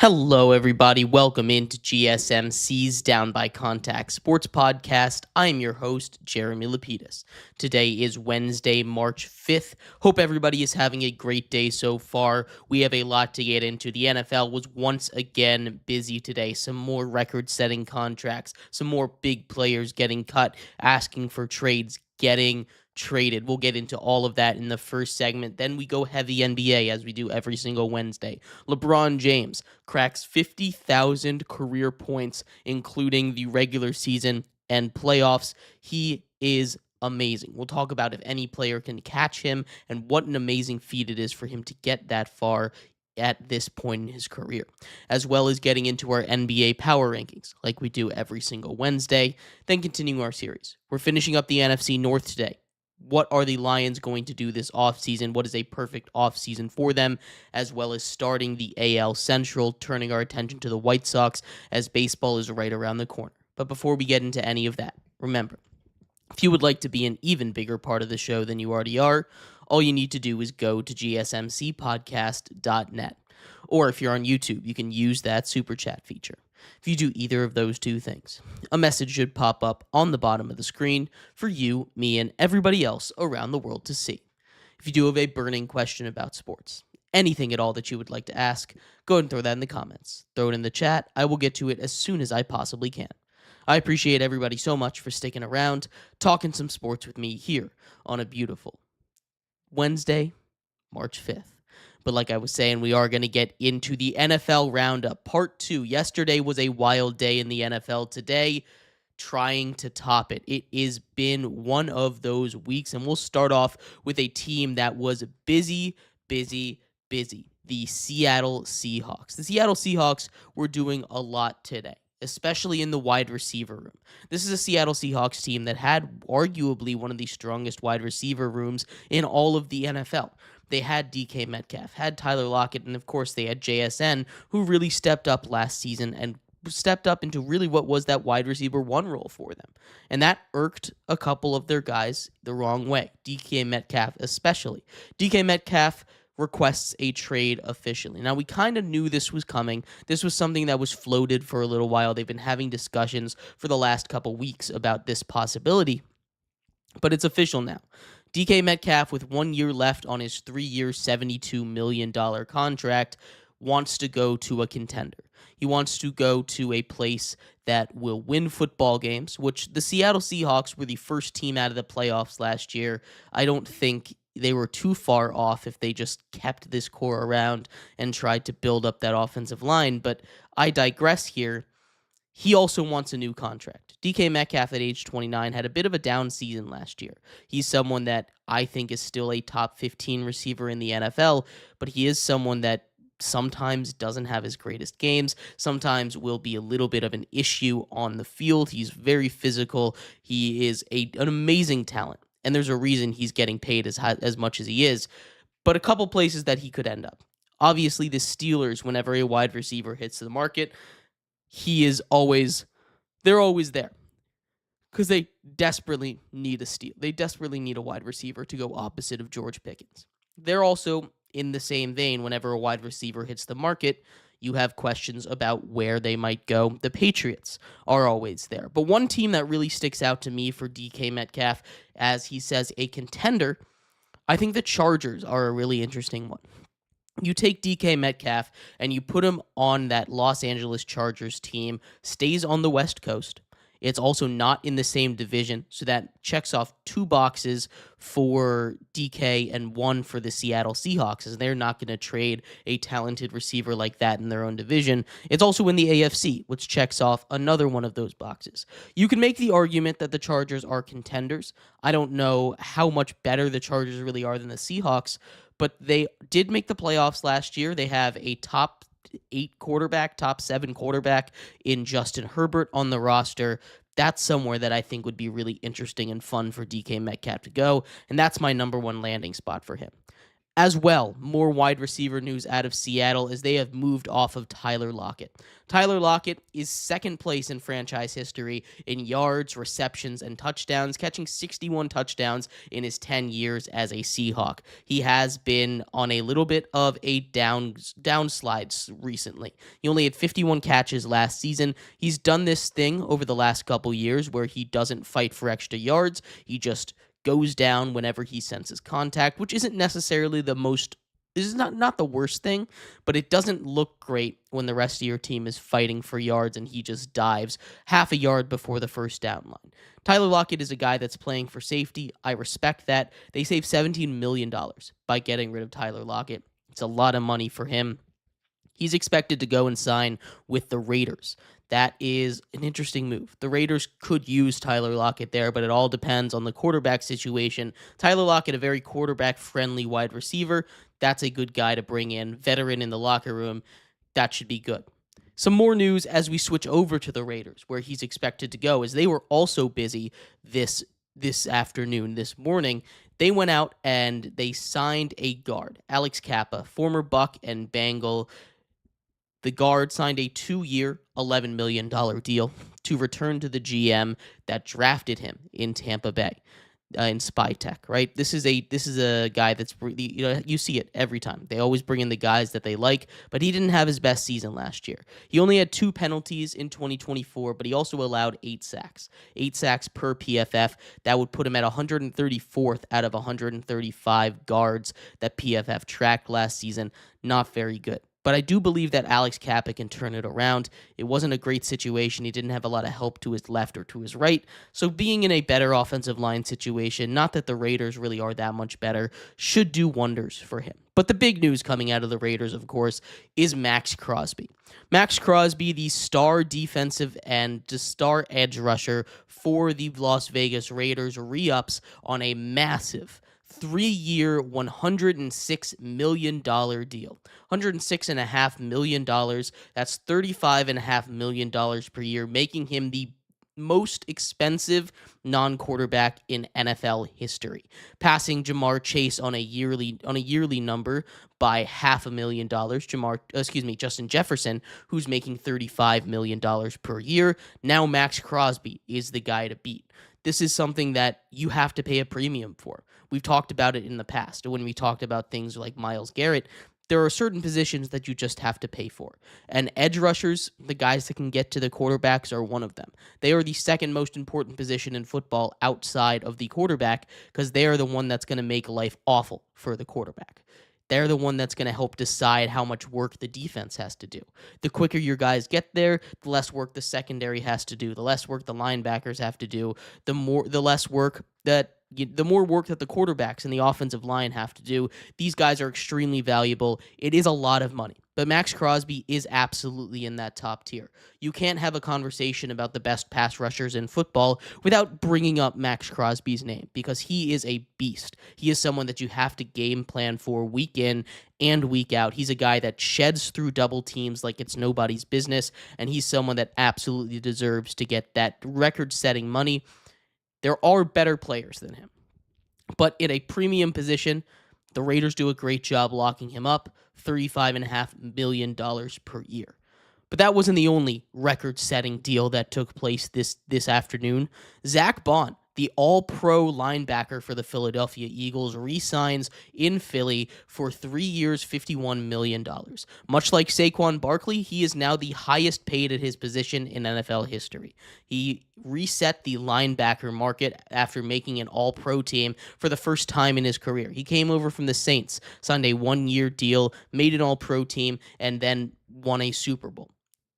Hello, everybody. Welcome into GSMC's Down by Contact Sports Podcast. I'm your host, Jeremy Lapidus. Today is Wednesday, March 5th. Hope everybody is having a great day so far. We have a lot to get into. The NFL was once again busy today. Some more record-setting contracts, some more big players getting cut, asking for trades, getting traded. We'll get into all of that in the first segment. Then we go heavy NBA as we do every single Wednesday. LeBron James cracks 50,000 career points, including the regular season and playoffs. He is amazing. We'll talk about if any player can catch him and what an amazing feat it is for him to get that far at this point in his career, as well as getting into our NBA power rankings like we do every single Wednesday, then continuing our series. We're finishing up the NFC North today. What are the Lions going to do this offseason? What is a perfect offseason for them? As well as starting the AL Central, turning our attention to the White Sox as baseball is right around the corner. But before we get into any of that, remember, if you would like to be an even bigger part of the show than you already are, all you need to do is go to gsmcpodcast.net. Or if you're on YouTube, you can use that super chat feature. If you do either of those two things, a message should pop up on the bottom of the screen for you, me, and everybody else around the world to see. If you do have a burning question about sports, anything at all that you would like to ask, go ahead and throw that in the comments. Throw it in the chat. I will get to it as soon as I possibly can. I appreciate everybody so much for sticking around, talking some sports with me here on a beautiful Wednesday, March 5th. But like I was saying, we are going to get into the NFL Roundup Part 2. Yesterday was a wild day in the NFL. Today, trying to top it. It has been one of those weeks, and we'll start off with a team that was busy. The Seattle Seahawks. The Seattle Seahawks were doing a lot today, especially in the wide receiver room. This is a Seattle Seahawks team that had arguably one of the strongest wide receiver rooms in all of the NFL. They had DK Metcalf, had Tyler Lockett, and of course they had JSN, who really stepped up last season and stepped up into really what was that wide receiver one role for them. And that irked a couple of their guys the wrong way, DK Metcalf especially. DK Metcalf requests a trade officially. Now, we kind of knew this was coming. This was something that was floated for a little while. They've been having discussions for the last couple weeks about this possibility, but it's official now. DK Metcalf, with 1 year left on his 3-year, $72 million contract, wants to go to a contender. He wants to go to a place that will win football games, which the Seattle Seahawks were the first team out of the playoffs last year. I don't think they were too far off if they just kept this core around and tried to build up that offensive line, but I digress here. He also wants a new contract. DK Metcalf at age 29 had a bit of a down season last year. He's someone that I think is still a top 15 receiver in the NFL, but he is someone that sometimes doesn't have his greatest games, sometimes will be a little bit of an issue on the field. He's very physical. He is an amazing talent, and there's a reason he's getting paid as much as he is, but a couple places that he could end up. Obviously, the Steelers, whenever a wide receiver hits the market, they're always there because they desperately need a steal. They desperately need a wide receiver to go opposite of George Pickens. They're also in the same vein. Whenever a wide receiver hits the market, you have questions about where they might go. The Patriots are always there. But one team that really sticks out to me for DK Metcalf, as he says, a contender, I think the Chargers are a really interesting one. You take DK Metcalf and you put him on that Los Angeles Chargers team, stays on the West Coast. It's also not in the same division, so that checks off 2 boxes for DK and 1 for the Seattle Seahawks, as they're not going to trade a talented receiver like that in their own division. It's also in the AFC, which checks off another one of those boxes. You can make the argument that the Chargers are contenders. I don't know how much better the Chargers really are than the Seahawks, but they did make the playoffs last year. They have a top 8 quarterback, top 7 quarterback in Justin Herbert on the roster. That's somewhere that I think would be really interesting and fun for DK Metcalf to go, and that's my number 1 landing spot for him. As well, more wide receiver news out of Seattle as they have moved off of Tyler Lockett. Tyler Lockett is second place in franchise history in yards, receptions, and touchdowns, catching 61 touchdowns in his 10 years as a Seahawk. He has been on a little bit of a downslide recently. He only had 51 catches last season. He's done this thing over the last couple years where he doesn't fight for extra yards. He just goes down whenever he senses contact, which isn't necessarily the most, this is not the worst thing, but it doesn't look great when the rest of your team is fighting for yards and he just dives half a yard before the first down line. Tyler Lockett is a guy that's playing for safety. I respect that. They saved $17 million by getting rid of Tyler Lockett. It's a lot of money for him. He's expected to go and sign with the Raiders. That is an interesting move. The Raiders could use Tyler Lockett there, but it all depends on the quarterback situation. Tyler Lockett, a very quarterback-friendly wide receiver. That's a good guy to bring in. Veteran in the locker room. That should be good. Some more news as we switch over to the Raiders, where he's expected to go, as they were also busy this afternoon, this morning. They went out and they signed a guard, Alex Cappa, former Buck and Bengal. The guard signed a 2-year, $11 million deal to return to the GM that drafted him in Tampa Bay, in Spytech, right? This is a guy that's, you see it every time. They always bring in the guys that they like, but he didn't have his best season last year. He only had 2 penalties in 2024, but he also allowed 8 sacks. 8 sacks per PFF. That would put him at 134th out of 135 guards that PFF tracked last season. Not very good. But I do believe that Alex Cappa can turn it around. It wasn't a great situation. He didn't have a lot of help to his left or to his right. So being in a better offensive line situation, not that the Raiders really are that much better, should do wonders for him. But the big news coming out of the Raiders, of course, is Maxx Crosby. Maxx Crosby, the star defensive and the star edge rusher for the Las Vegas Raiders, re-ups on a massive 3-year, $106 million deal. $106.5 million. That's $35.5 million per year, making him the most expensive non-quarterback in NFL history, passing Jamar Chase on a yearly number by $500,000. Justin Jefferson, who's making $35 million per year. Now Maxx Crosby is the guy to beat. This is something that you have to pay a premium for. We've talked about it in the past when we talked about things like Myles Garrett. There are certain positions that you just have to pay for. And edge rushers, the guys that can get to the quarterbacks, are one of them. They are the second most important position in football outside of the quarterback because they are the one that's going to make life awful for the quarterback. They're the one that's going to help decide how much work the defense has to do. The quicker your guys get there, the less work the secondary has to do, the less work the linebackers have to do, the more work that the quarterbacks and the offensive line have to do. These guys are extremely valuable. It is a lot of money. But Maxx Crosby is absolutely in that top tier. You can't have a conversation about the best pass rushers in football without bringing up Maxx Crosby's name, because he is a beast. He is someone that you have to game plan for week in and week out. He's a guy that sheds through double teams like it's nobody's business, and he's someone that absolutely deserves to get that record-setting money. There are better players than him. But in a premium position, the Raiders do a great job locking him up, $35.5 million per year. But that wasn't the only record-setting deal that took place this afternoon. Zach Baun, the all-pro linebacker for the Philadelphia Eagles, re-signs in Philly for 3 years, $51 million. Much like Saquon Barkley, he is now the highest paid at his position in NFL history. He reset the linebacker market after making an all-pro team for the first time in his career. He came over from the Saints, signed a 1-year deal, made an all-pro team, and then won a Super Bowl.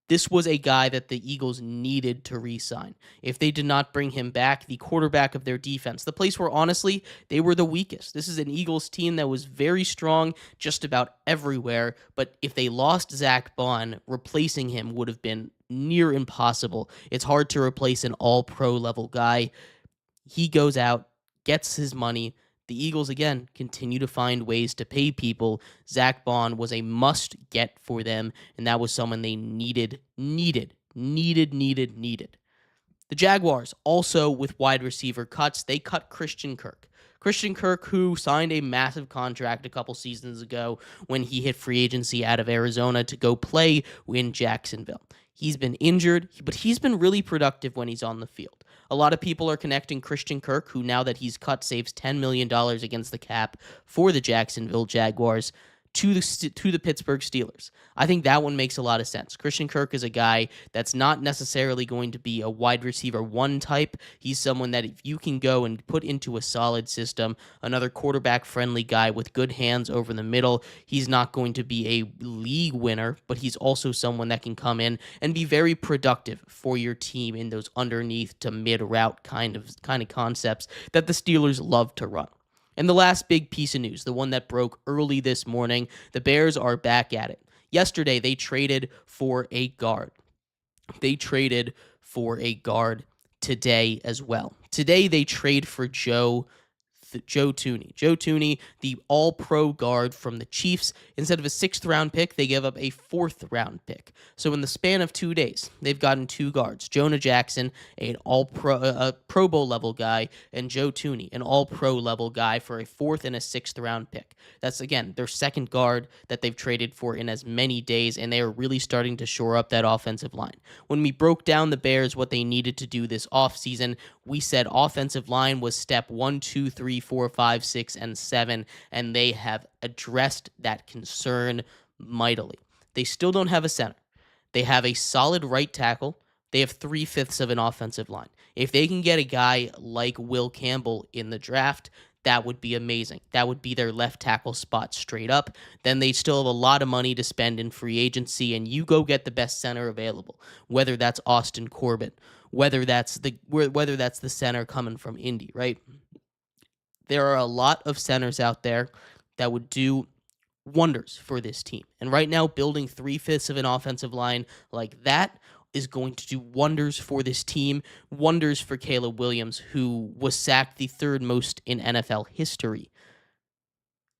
This was a guy that the Eagles needed to re-sign. If they did not bring him back, the quarterback of their defense, the place where, honestly, they were the weakest. This is an Eagles team that was very strong just about everywhere, but if they lost Zach Baun, replacing him would have been near impossible. It's hard to replace an all-pro level guy. He goes out, gets his money. The Eagles, again, continue to find ways to pay people. Zach Baun was a must-get for them, and that was someone they needed. The Jaguars, also with wide receiver cuts, they cut Christian Kirk. Christian Kirk, who signed a massive contract a couple seasons ago when he hit free agency out of Arizona to go play in Jacksonville. He's been injured, but he's been really productive when he's on the field. A lot of people are connecting Christian Kirk, who now that he's cut saves $10 million against the cap for the Jacksonville Jaguars, to the Pittsburgh Steelers. I think that one makes a lot of sense. Christian Kirk is a guy that's not necessarily going to be a wide receiver one type. He's someone that if you can go and put into a solid system, another quarterback-friendly guy with good hands over the middle, he's not going to be a league winner, but he's also someone that can come in and be very productive for your team in those underneath to mid-route kind of concepts that the Steelers love to run. And the last big piece of news, the one that broke early this morning, the Bears are back at it. Yesterday, they traded for a guard. They traded for a guard today as well. Today, they trade for Joe Thuney. Joe Thuney, the all-pro guard from the Chiefs. Instead of a 6th-round pick, they give up a 4th-round pick. So in the span of 2 days, they've gotten 2 guards. Jonah Jackson, an all-pro, Pro Bowl level guy, and Joe Thuney, an all-pro level guy for a 4th and a 6th-round pick. That's, again, their second guard that they've traded for in as many days, and they are really starting to shore up that offensive line. When we broke down the Bears, what they needed to do this offseason, we said offensive line was step 1, 2, 3, 4, 5, 6, and 7, and they have addressed that concern mightily. They still don't have a center. They have a solid right tackle. They have 3/5 of an offensive line. If they can get a guy like Will Campbell in the draft, that would be amazing. That would be their left tackle spot straight up. Then they still have a lot of money to spend in free agency, and you go get the best center available, whether that's Austin Corbett, whether that's the center coming from Indy, right? There are a lot of centers out there that would do wonders for this team. And right now, building 3/5 of an offensive line like that is going to do wonders for this team, wonders for Caleb Williams, who was sacked the 3rd most in NFL history.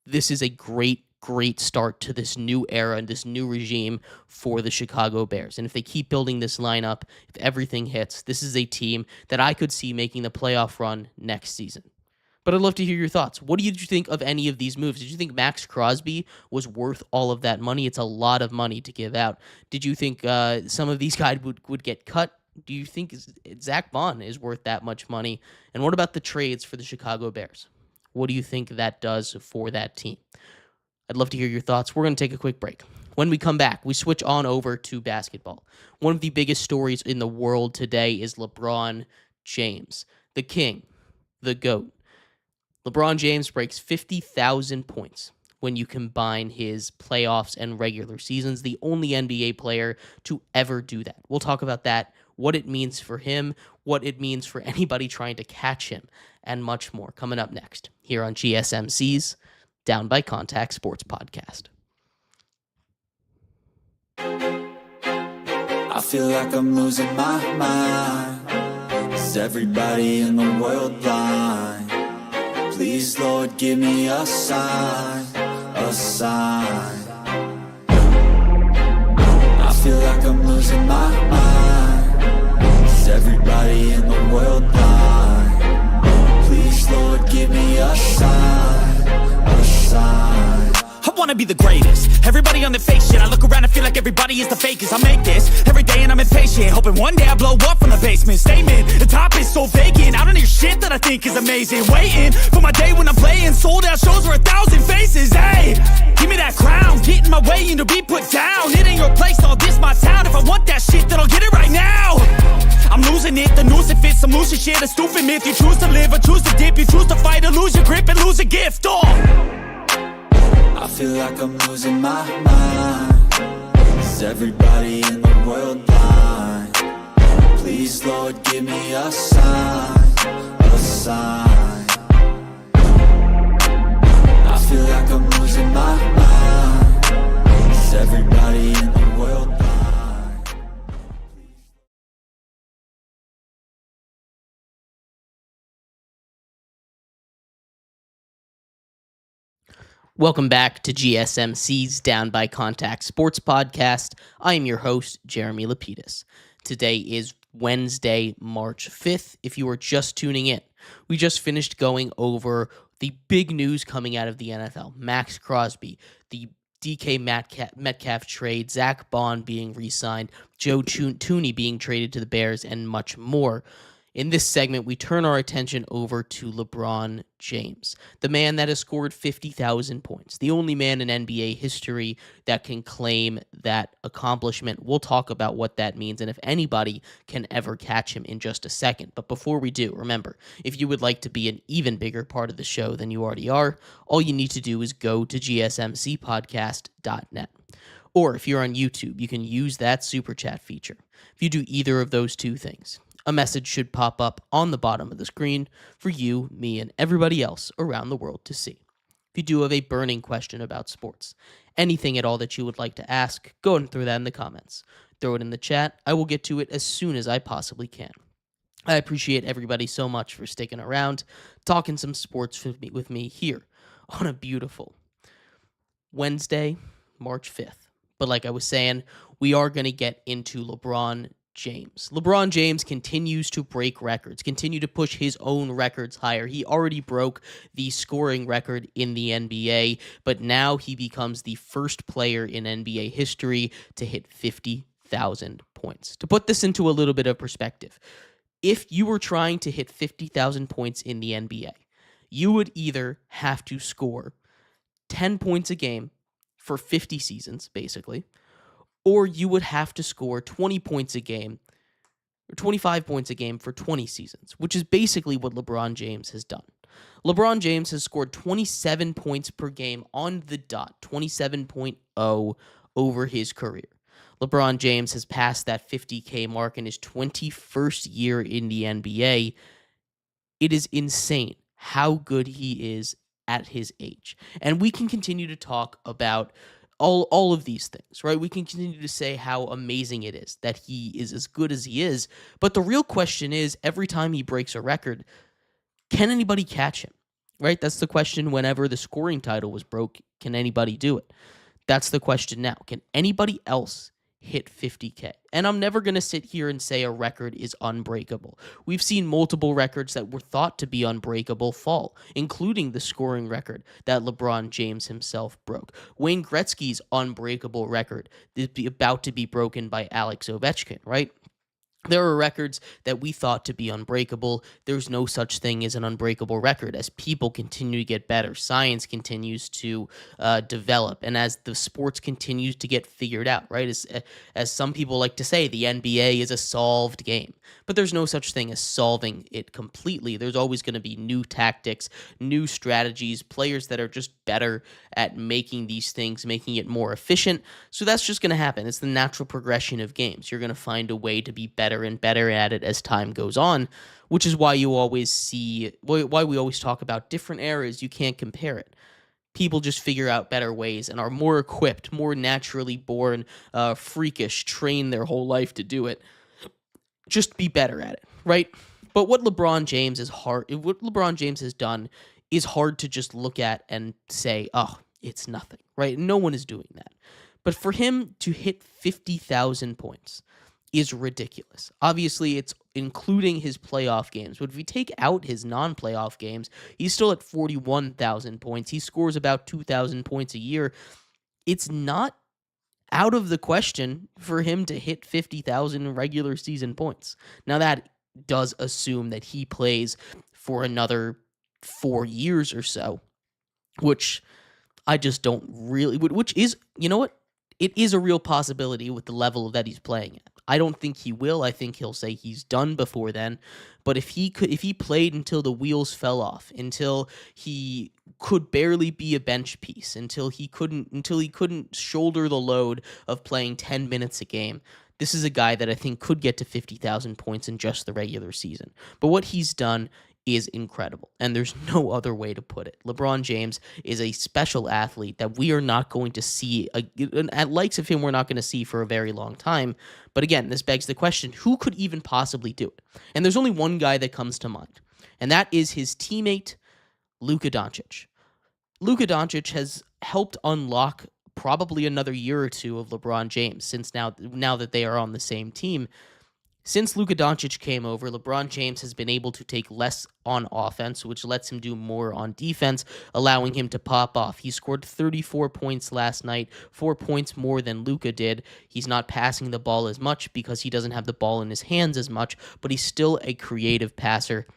This is a great start to this new era and this new regime for the Chicago Bears. And if they keep building this lineup, if everything hits, this is a team that I could see making the playoff run next season. But I'd love to hear your thoughts. What did you think of any of these moves? Did you think Maxx Crosby was worth all of that money? It's a lot of money to give out. Did you think some of these guys would get cut? Do you think Zach Baun is worth that much money? And what about the trades for the Chicago Bears? What do you think that does for that team? I'd love to hear your thoughts. We're going to take a quick break. When we come back, we switch on over to basketball. One of the biggest stories in the world today is LeBron James, the king, the GOAT. LeBron James breaks 50,000 points when you combine his playoffs and regular seasons, the only NBA player to ever do that. We'll talk about that, what it means for him, what it means for anybody trying to catch him, and much more coming up next here on GSMC's Down by Contact Sports Podcast. I feel like I'm losing my mind. Is everybody in the world blind? Please, Lord, give me a sign, a sign. I feel like I'm losing my mind. Is everybody in the world blind? Please, Lord, give me a sign, a sign. I wanna be the greatest. Everybody on the fake shit. I look around and feel like everybody is the fakest. I make this every day and I'm impatient, hoping one day I blow up from the basement. Statement, the top is so vacant. I don't hear shit that I think is amazing. Waiting for my day when I'm playing sold out shows for 1,000 faces. Hey, give me that crown. Get in my way and to be put down. It ain't your place, all this my town. If I want that shit, then I'll get it right now. I'm losing it, the noose it fits. Some losing shit, a stupid myth. You choose to live or choose to dip. You choose to fight or lose your grip and lose a gift. I feel like I'm losing my mind. Is everybody in the world blind? Please, Lord, give me a sign, a sign. I feel like I'm losing my mind. Is everybody in the world blind? Welcome back to GSMC's Down by Contact Sports Podcast. I am your host, Jeremy Lapidus. Today is Wednesday, March 5th, if you are just tuning in. We just finished going over The big news coming out of the NFL: Maxx Crosby, the DK Metcalf trade, Zach Baun being re-signed, Joe Tooney being traded to the Bears, and much more. In this segment, we turn our attention over to LeBron James, the man that has scored 50,000 points, the only man in NBA history that can claim that accomplishment. We'll talk about what that means and if anybody can ever catch him in just a second. But before we do, remember, if you would like to be an even bigger part of the show than you already are, all you need to do is go to gsmcpodcast.net. Or if you're on YouTube, you can use that super chat feature. If you do either of those two things, a message should pop up on the bottom of the screen for you, me, and everybody else around the world to see. If you do have a burning question about sports, anything at all that you would like to ask, go and throw that in the comments. Throw it in the chat. I will get to it as soon as I possibly can. I appreciate everybody so much for sticking around, talking some sports with me here on a beautiful Wednesday, March 5th. But like I was saying, we are going to get into LeBron James. LeBron James continues to break records, continue to push his own records higher. He already broke the scoring record in the NBA, but now he becomes the first player in NBA history to hit 50,000 points. To put this into a little bit of perspective, if you were trying to hit 50,000 points in the NBA, you would either have to score 10 points a game for 50 seasons, basically, or you would have to score 20 points a game or 25 points a game for 20 seasons, which is basically what LeBron James has done. LeBron James has scored 27 points per game on the dot, 27.0 over his career. LeBron James has passed that 50K mark in his 21st year in the NBA. It is insane how good he is at his age. And we can continue to talk about all of these things, right? We can continue to say how amazing it is that he is as good as he is, but the real question is, every time he breaks a record, can anybody catch him, right? That's the question whenever the scoring title was broke. Can anybody do it? That's the question now. Can anybody else hit 50K? And I'm never going to sit here and say a record is unbreakable. We've seen multiple records that were thought to be unbreakable fall, including the scoring record that LeBron James himself broke. Wayne Gretzky's unbreakable record is about to be broken by Alex Ovechkin, right? There are records that we thought to be unbreakable. There's no such thing as an unbreakable record. As people continue to get better, science continues to develop, and as the sports continues to get figured out, right? As some people like to say, the NBA is a solved game. But there's no such thing as solving it completely. There's always going to be new tactics, new strategies, players that are just better at making these things, making it more efficient. So that's just going to happen. It's the natural progression of games. You're going to find a way to be better and better at it as time goes on, which is why you always see, why we always talk about different eras. You can't compare it. People just figure out better ways and are more equipped, more naturally born, freakish, train their whole life to do it. Just be better at it, right? But what LeBron James has done is hard to just look at and say, oh, it's nothing, right? No one is doing that. But for him to hit 50,000 points is ridiculous. Obviously, it's including his playoff games. But if we take out his non-playoff games, he's still at 41,000 points. He scores about 2,000 points a year. It's not out of the question for him to hit 50,000 regular season points. Now, that does assume that he plays for another 4 years or so, which I just don't really, which is, you know what? It is a real possibility with the level that he's playing at. I don't think he will. I think he'll say he's done before then. But if he played until the wheels fell off, until he could barely be a bench piece, until he couldn't shoulder the load of playing 10 minutes a game, this is a guy that I think could get to 50,000 points in just the regular season. But what he's done is incredible, and there's no other way to put it. LeBron James is a special athlete that we are not going to see, at likes of him, we're not going to see for a very long time. But again, this begs the question, who could even possibly do it? And there's only one guy that comes to mind, and that is his teammate, Luka Doncic. Luka Doncic has helped unlock probably another year or two of LeBron James since now that they are on the same team. Since Luka Doncic came over, LeBron James has been able to take less on offense, which lets him do more on defense, allowing him to pop off. He scored 34 points last night, 4 points more than Luka did. He's not passing the ball as much because he doesn't have the ball in his hands as much, but he's still a creative passer,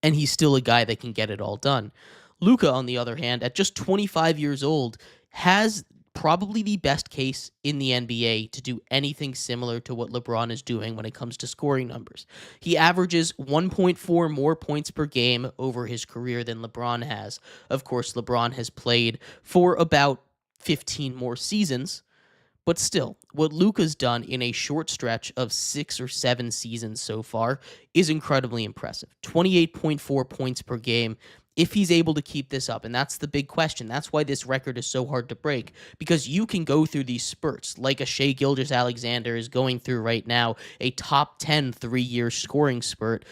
and he's still a guy that can get it all done. Luka, on the other hand, at just 25 years old, has probably the best case in the NBA to do anything similar to what LeBron is doing when it comes to scoring numbers. He averages 1.4 more points per game over his career than LeBron has. Of course, LeBron has played for about 15 more seasons, but still, what Luka's done in a short stretch of 6 or 7 seasons so far is incredibly impressive. 28.4 points per game. If he's able to keep this up, and that's the big question. That's why this record is so hard to break, because you can go through these spurts like a Shai Gilgeous-Alexander is going through right now, a top 10 3-year scoring spurt,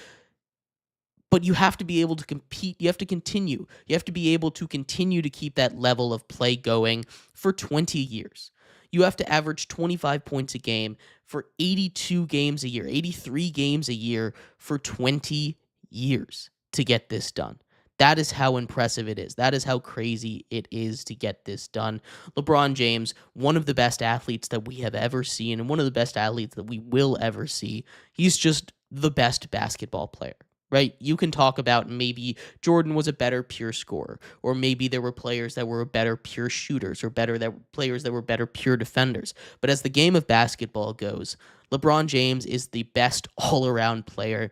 but you have to be able to compete. You have to continue. You have to be able to continue to keep that level of play going for 20 years. You have to average 25 points a game for 82 games a year, 83 games a year for 20 years to get this done. That is how impressive it is. That is how crazy it is to get this done. LeBron James, one of the best athletes that we have ever seen, and one of the best athletes that we will ever see. He's just the best basketball player, right? You can talk about maybe Jordan was a better pure scorer, or maybe there were players that were better pure shooters, or players that were better pure defenders. But as the game of basketball goes, LeBron James is the best all-around player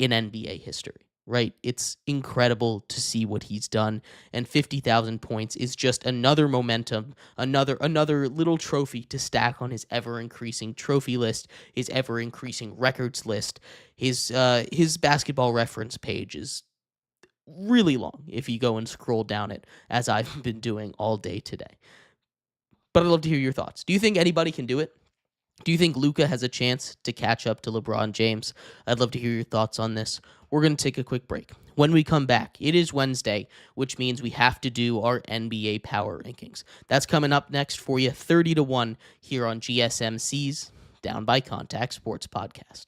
in NBA history. Right? It's incredible to see what he's done, and 50,000 points is just another momentum, another little trophy to stack on his ever-increasing trophy list, his ever-increasing records list. His basketball reference page is really long if you go and scroll down it, as I've been doing all day today. But I'd love to hear your thoughts. Do you think anybody can do it? Do you think Luka has a chance to catch up to LeBron James? I'd love to hear your thoughts on this. We're going to take a quick break. When we come back, it is Wednesday, which means we have to do our NBA power rankings. That's coming up next for you, 30-1 here on GSMC's Down by Contact Sports Podcast.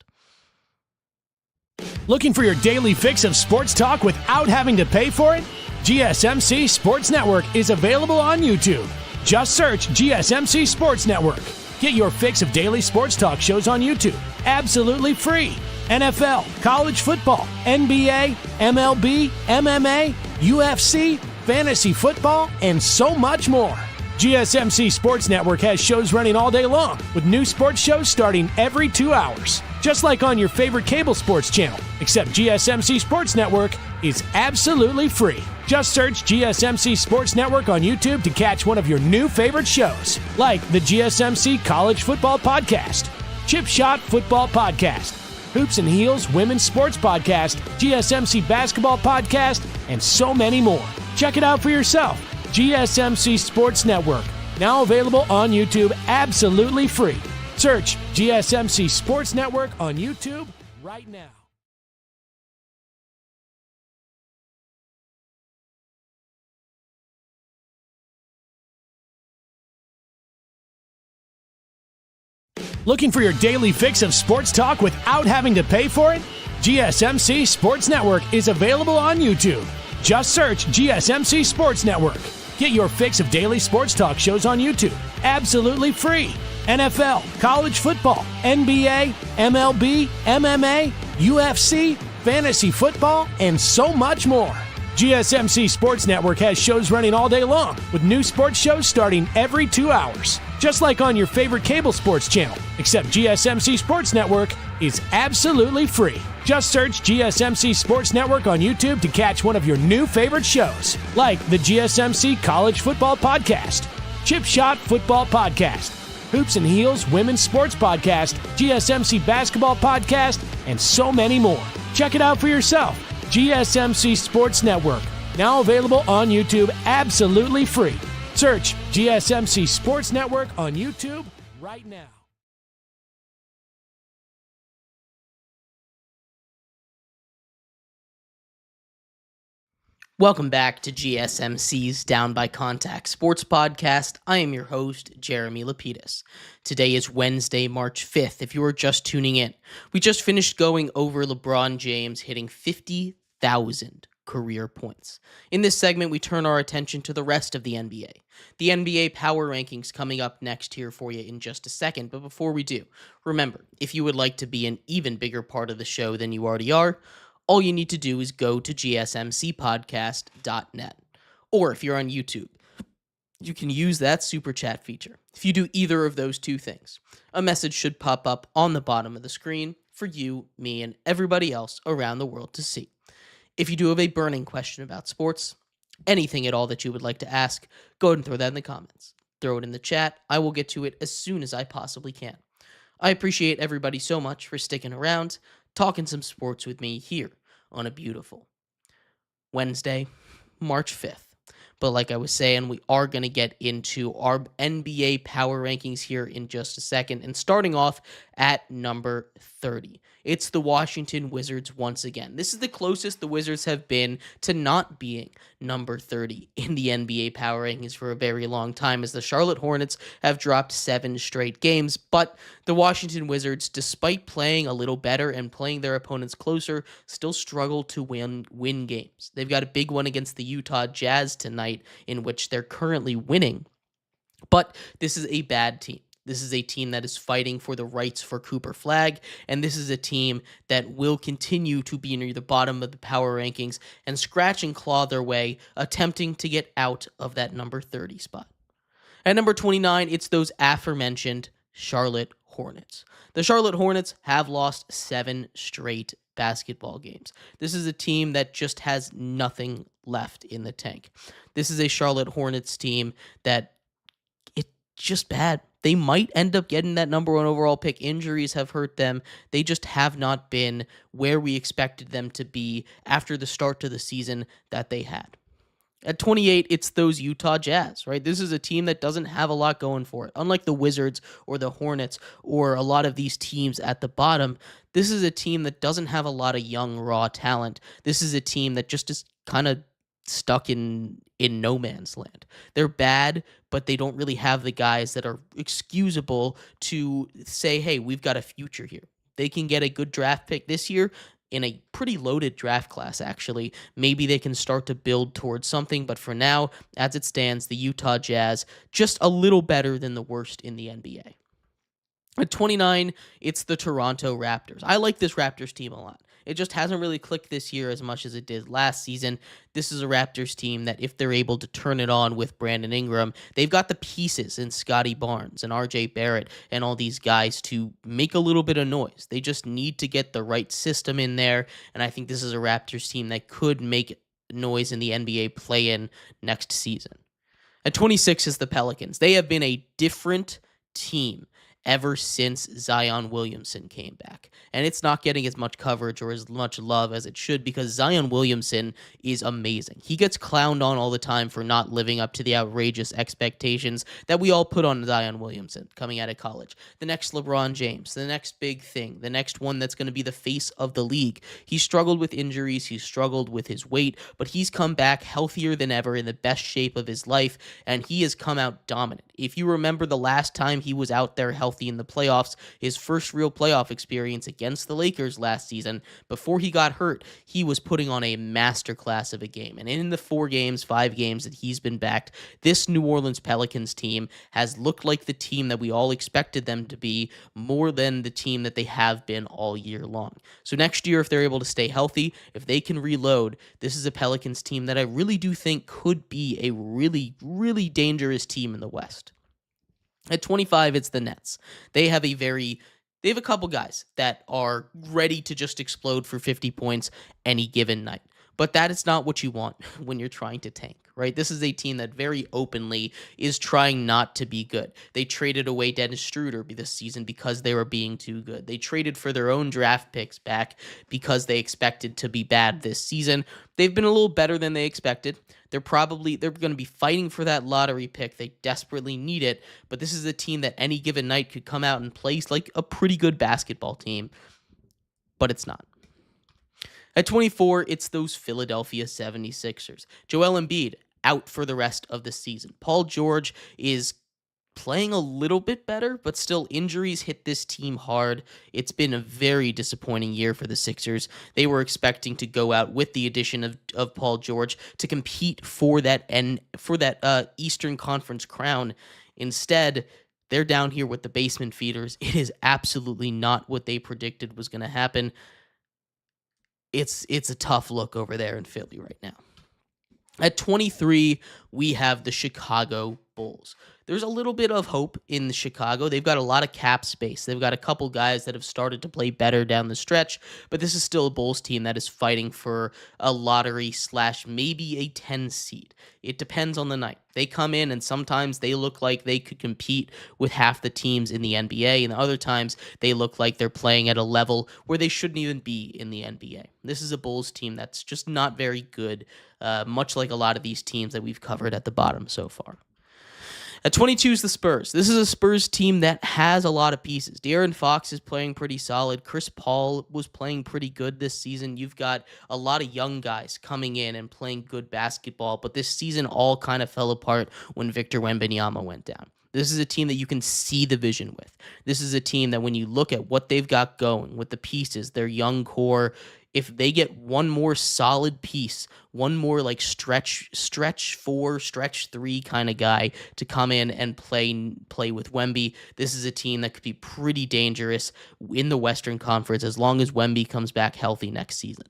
Looking for your daily fix of sports talk without having to pay for it? GSMC Sports Network is available on YouTube. Just search GSMC Sports Network. Get your fix of daily sports talk shows on YouTube, absolutely free. NFL, college football, NBA, MLB, MMA, UFC, fantasy football, and so much more. GSMC Sports Network has shows running all day long, with new sports shows starting every 2 hours. Just like on your favorite cable sports channel, except GSMC Sports Network is absolutely free. Just search GSMC Sports Network on YouTube to catch one of your new favorite shows, like the GSMC College Football Podcast, Chip Shot Football Podcast, Hoops and Heels Women's Sports Podcast, GSMC Basketball Podcast, and so many more. Check it out for yourself. GSMC Sports Network, now available on YouTube absolutely free. Search GSMC Sports Network on YouTube right now. Looking for your daily fix of sports talk without having to pay for it? GSMC Sports Network is available on YouTube. Just search GSMC Sports Network. Get your fix of daily sports talk shows on YouTube, absolutely free. NFL, college football, NBA, MLB, MMA, UFC, fantasy football, and so much more. GSMC Sports Network has shows running all day long, with new sports shows starting every 2 hours. Just like on your favorite cable sports channel, except GSMC Sports Network is absolutely free. Just search GSMC Sports Network on YouTube to catch one of your new favorite shows, like the GSMC College Football Podcast, Chip Shot Football Podcast, Hoops and Heels Women's Sports Podcast, GSMC Basketball Podcast, and so many more. Check it out for yourself. GSMC Sports Network, now available on YouTube absolutely free. Search GSMC Sports Network on YouTube right now. Welcome back to GSMC's Down by Contact Sports Podcast. I am your host, Jeremy Lapidus. Today is Wednesday, March 5th, if you are just tuning in. We just finished going over LeBron James hitting 50,000 career points. In this segment, we turn our attention to the rest of the NBA. The NBA Power Rankings coming up next here for you in just a second, but before we do, remember, if you would like to be an even bigger part of the show than you already are, all you need to do is go to gsmcpodcast.net. Or if you're on YouTube, you can use that super chat feature. If you do either of those two things, a message should pop up on the bottom of the screen for you, me, and everybody else around the world to see. If you do have a burning question about sports, anything at all that you would like to ask, go ahead and throw that in the comments. Throw it in the chat. I will get to it as soon as I possibly can. I appreciate everybody so much for sticking around, talking some sports with me here on a beautiful Wednesday, March 5th. But like I was saying, we are going to get into our NBA power rankings here in just a second. And starting off at number 30, it's the Washington Wizards once again. This is the closest the Wizards have been to not being number 30 in the NBA power rankings for a very long time, as the Charlotte Hornets have dropped 7 straight games. But the Washington Wizards, despite playing a little better and playing their opponents closer, still struggle to win games. They've got a big one against the Utah Jazz tonight, in which they're currently winning. But this is a bad team. This is a team that is fighting for the rights for Cooper Flag, and this is a team that will continue to be near the bottom of the power rankings and scratch and claw their way, attempting to get out of that number 30 spot. At number 29, it's those aforementioned Charlotte Hornets. The Charlotte Hornets have lost 7 straight basketball games. This is a team that just has nothing left in the tank. This is a Charlotte Hornets team that it's just bad. They might end up getting that number 1 overall pick. Injuries have hurt them. They just have not been where we expected them to be after the start to the season that they had. At 28, it's those Utah Jazz, right? This is a team that doesn't have a lot going for it. Unlike the Wizards or the Hornets or a lot of these teams at the bottom, this is a team that doesn't have a lot of young, raw talent. This is a team that just is kind of stuck in no man's land. They're bad, but they don't really have the guys that are excusable to say, hey, we've got a future here. They can get a good draft pick this year in a pretty loaded draft class, actually. Maybe they can start to build towards something, but for now, as it stands, the Utah Jazz, just a little better than the worst in the NBA. At 29, it's the Toronto Raptors. I like this Raptors team a lot. It just hasn't really clicked this year as much as it did last season. This is a Raptors team that if they're able to turn it on with Brandon Ingram, they've got the pieces in Scotty Barnes and RJ Barrett and all these guys to make a little bit of noise. They just need to get the right system in there, and I think this is a Raptors team that could make noise in the NBA play-in next season. At 26 is the Pelicans. They have been a different team ever since Zion Williamson came back. And it's not getting as much coverage or as much love as it should because Zion Williamson is amazing. He gets clowned on all the time for not living up to the outrageous expectations that we all put on Zion Williamson coming out of college. The next LeBron James, the next big thing, the next one that's going to be the face of the league. He struggled with injuries, he struggled with his weight, but he's come back healthier than ever in the best shape of his life, and he has come out dominant. If you remember the last time he was out there healthy in the playoffs, his first real playoff experience against the Lakers last season, before he got hurt, he was putting on a masterclass of a game. And in the 5 games that he's been back, this New Orleans Pelicans team has looked like the team that we all expected them to be more than the team that they have been all year long. So next year, if they're able to stay healthy, if they can reload, this is a Pelicans team that I really do think could be a really, really dangerous team in the West. At 25, it's the Nets. They have a couple guys that are ready to just explode for 50 points any given night. But that is not what you want when you're trying to tank, right? This is a team that very openly is trying not to be good. They traded away Dennis Schroeder this season because they were being too good. They traded for their own draft picks back because they expected to be bad this season. They've been a little better than they expected. They're going to be fighting for that lottery pick. They desperately need it, but this is a team that any given night could come out and play like a pretty good basketball team, but it's not. At 24, it's those Philadelphia 76ers. Joel Embiid out for the rest of the season. Paul George is playing a little bit better, but still injuries hit this team hard. It's been a very disappointing year for the Sixers. They were expecting to go out with the addition of Paul George to compete for that Eastern Conference crown. Instead, they're down here with the basement feeders. It is absolutely not what they predicted was going to happen. It's a tough look over there in Philly right now. At 23, we have the Chicago Bulls. There's a little bit of hope in Chicago. They've got a lot of cap space. They've got a couple guys that have started to play better down the stretch, but this is still a Bulls team that is fighting for a lottery / maybe a 10 seed. It depends on the night. They come in and sometimes they look like they could compete with half the teams in the NBA, and other times they look like they're playing at a level where they shouldn't even be in the NBA. This is a Bulls team that's just not very good, much like a lot of these teams that we've covered at the bottom so far. At 22 is the Spurs. This is a Spurs team that has a lot of pieces. De'Aaron Fox is playing pretty solid. Chris Paul was playing pretty good this season. You've got a lot of young guys coming in and playing good basketball, but this season all kind of fell apart when Victor Wembanyama went down. This is a team that you can see the vision with. This is a team that when you look at what they've got going with the pieces, their young core, if they get one more solid piece, one more like stretch 4, stretch 3 kind of guy to come in and play with Wemby, this is a team that could be pretty dangerous in the Western Conference as long as Wemby comes back healthy next season.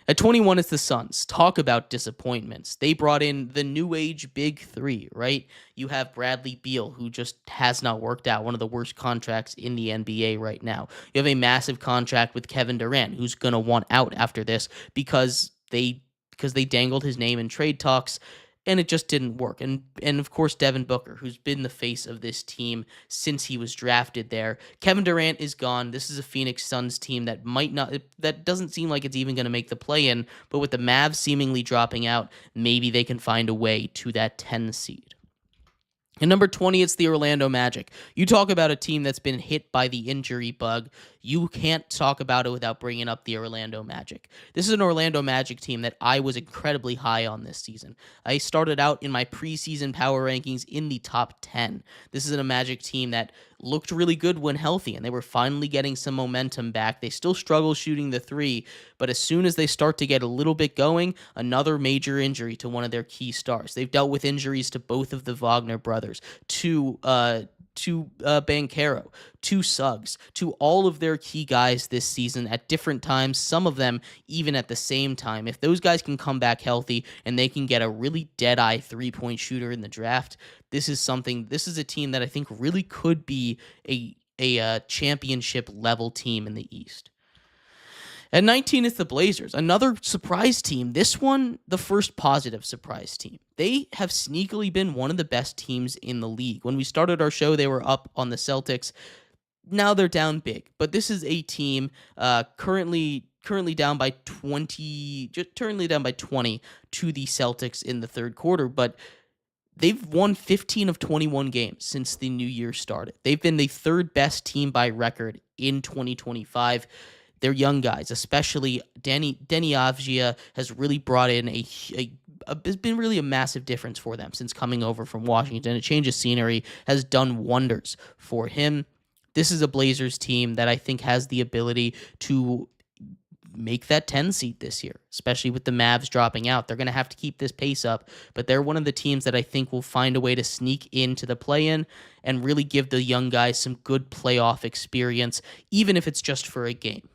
At 21, it's the Suns. Talk about disappointments. They brought in the new age big three, right? You have Bradley Beal, who just has not worked out, one of the worst contracts in the NBA right now. You have a massive contract with Kevin Durant, who's going to want out after this because they dangled his name in trade talks, and it just didn't work. And of course, Devin Booker, who's been the face of this team since he was drafted there. Kevin Durant is gone. This is a Phoenix Suns team that doesn't seem like it's even going to make the play-in, but with the Mavs seemingly dropping out, maybe they can find a way to that 10 seed. And number 20, it's the Orlando Magic. You talk about a team that's been hit by the injury bug. You can't talk about it without bringing up the Orlando Magic. This is an Orlando Magic team that I was incredibly high on this season. I started out in my preseason power rankings in the top 10. This is a Magic team that looked really good when healthy, and they were finally getting some momentum back. They still struggle shooting the three, but as soon as they start to get a little bit going, another major injury to one of their key stars. They've dealt with injuries to both of the Wagner brothers, to Banchero, to Suggs, to all of their key guys this season at different times, some of them even at the same time. If those guys can come back healthy and they can get a really dead-eye three-point shooter in the draft, this is a team that I think really could be a championship level team in the East. At 19, it's the Blazers, another surprise team. This one, the first positive surprise team. They have sneakily been one of the best teams in the league. When we started our show, they were up on the Celtics. Now they're down big, but this is a team currently down by 20 to the Celtics in the third quarter, but they've won 15 of 21 games since the new year started. They've been the third best team by record in 2025. They're young guys, especially Deni Avdija has really brought in has been really a massive difference for them since coming over from Washington. A change of scenery has done wonders for him. This is a Blazers team that I think has the ability to make that 10 seed this year, especially with the Mavs dropping out. They're going to have to keep this pace up, but they're one of the teams that I think will find a way to sneak into the play-in and really give the young guys some good playoff experience, even if it's just for a game.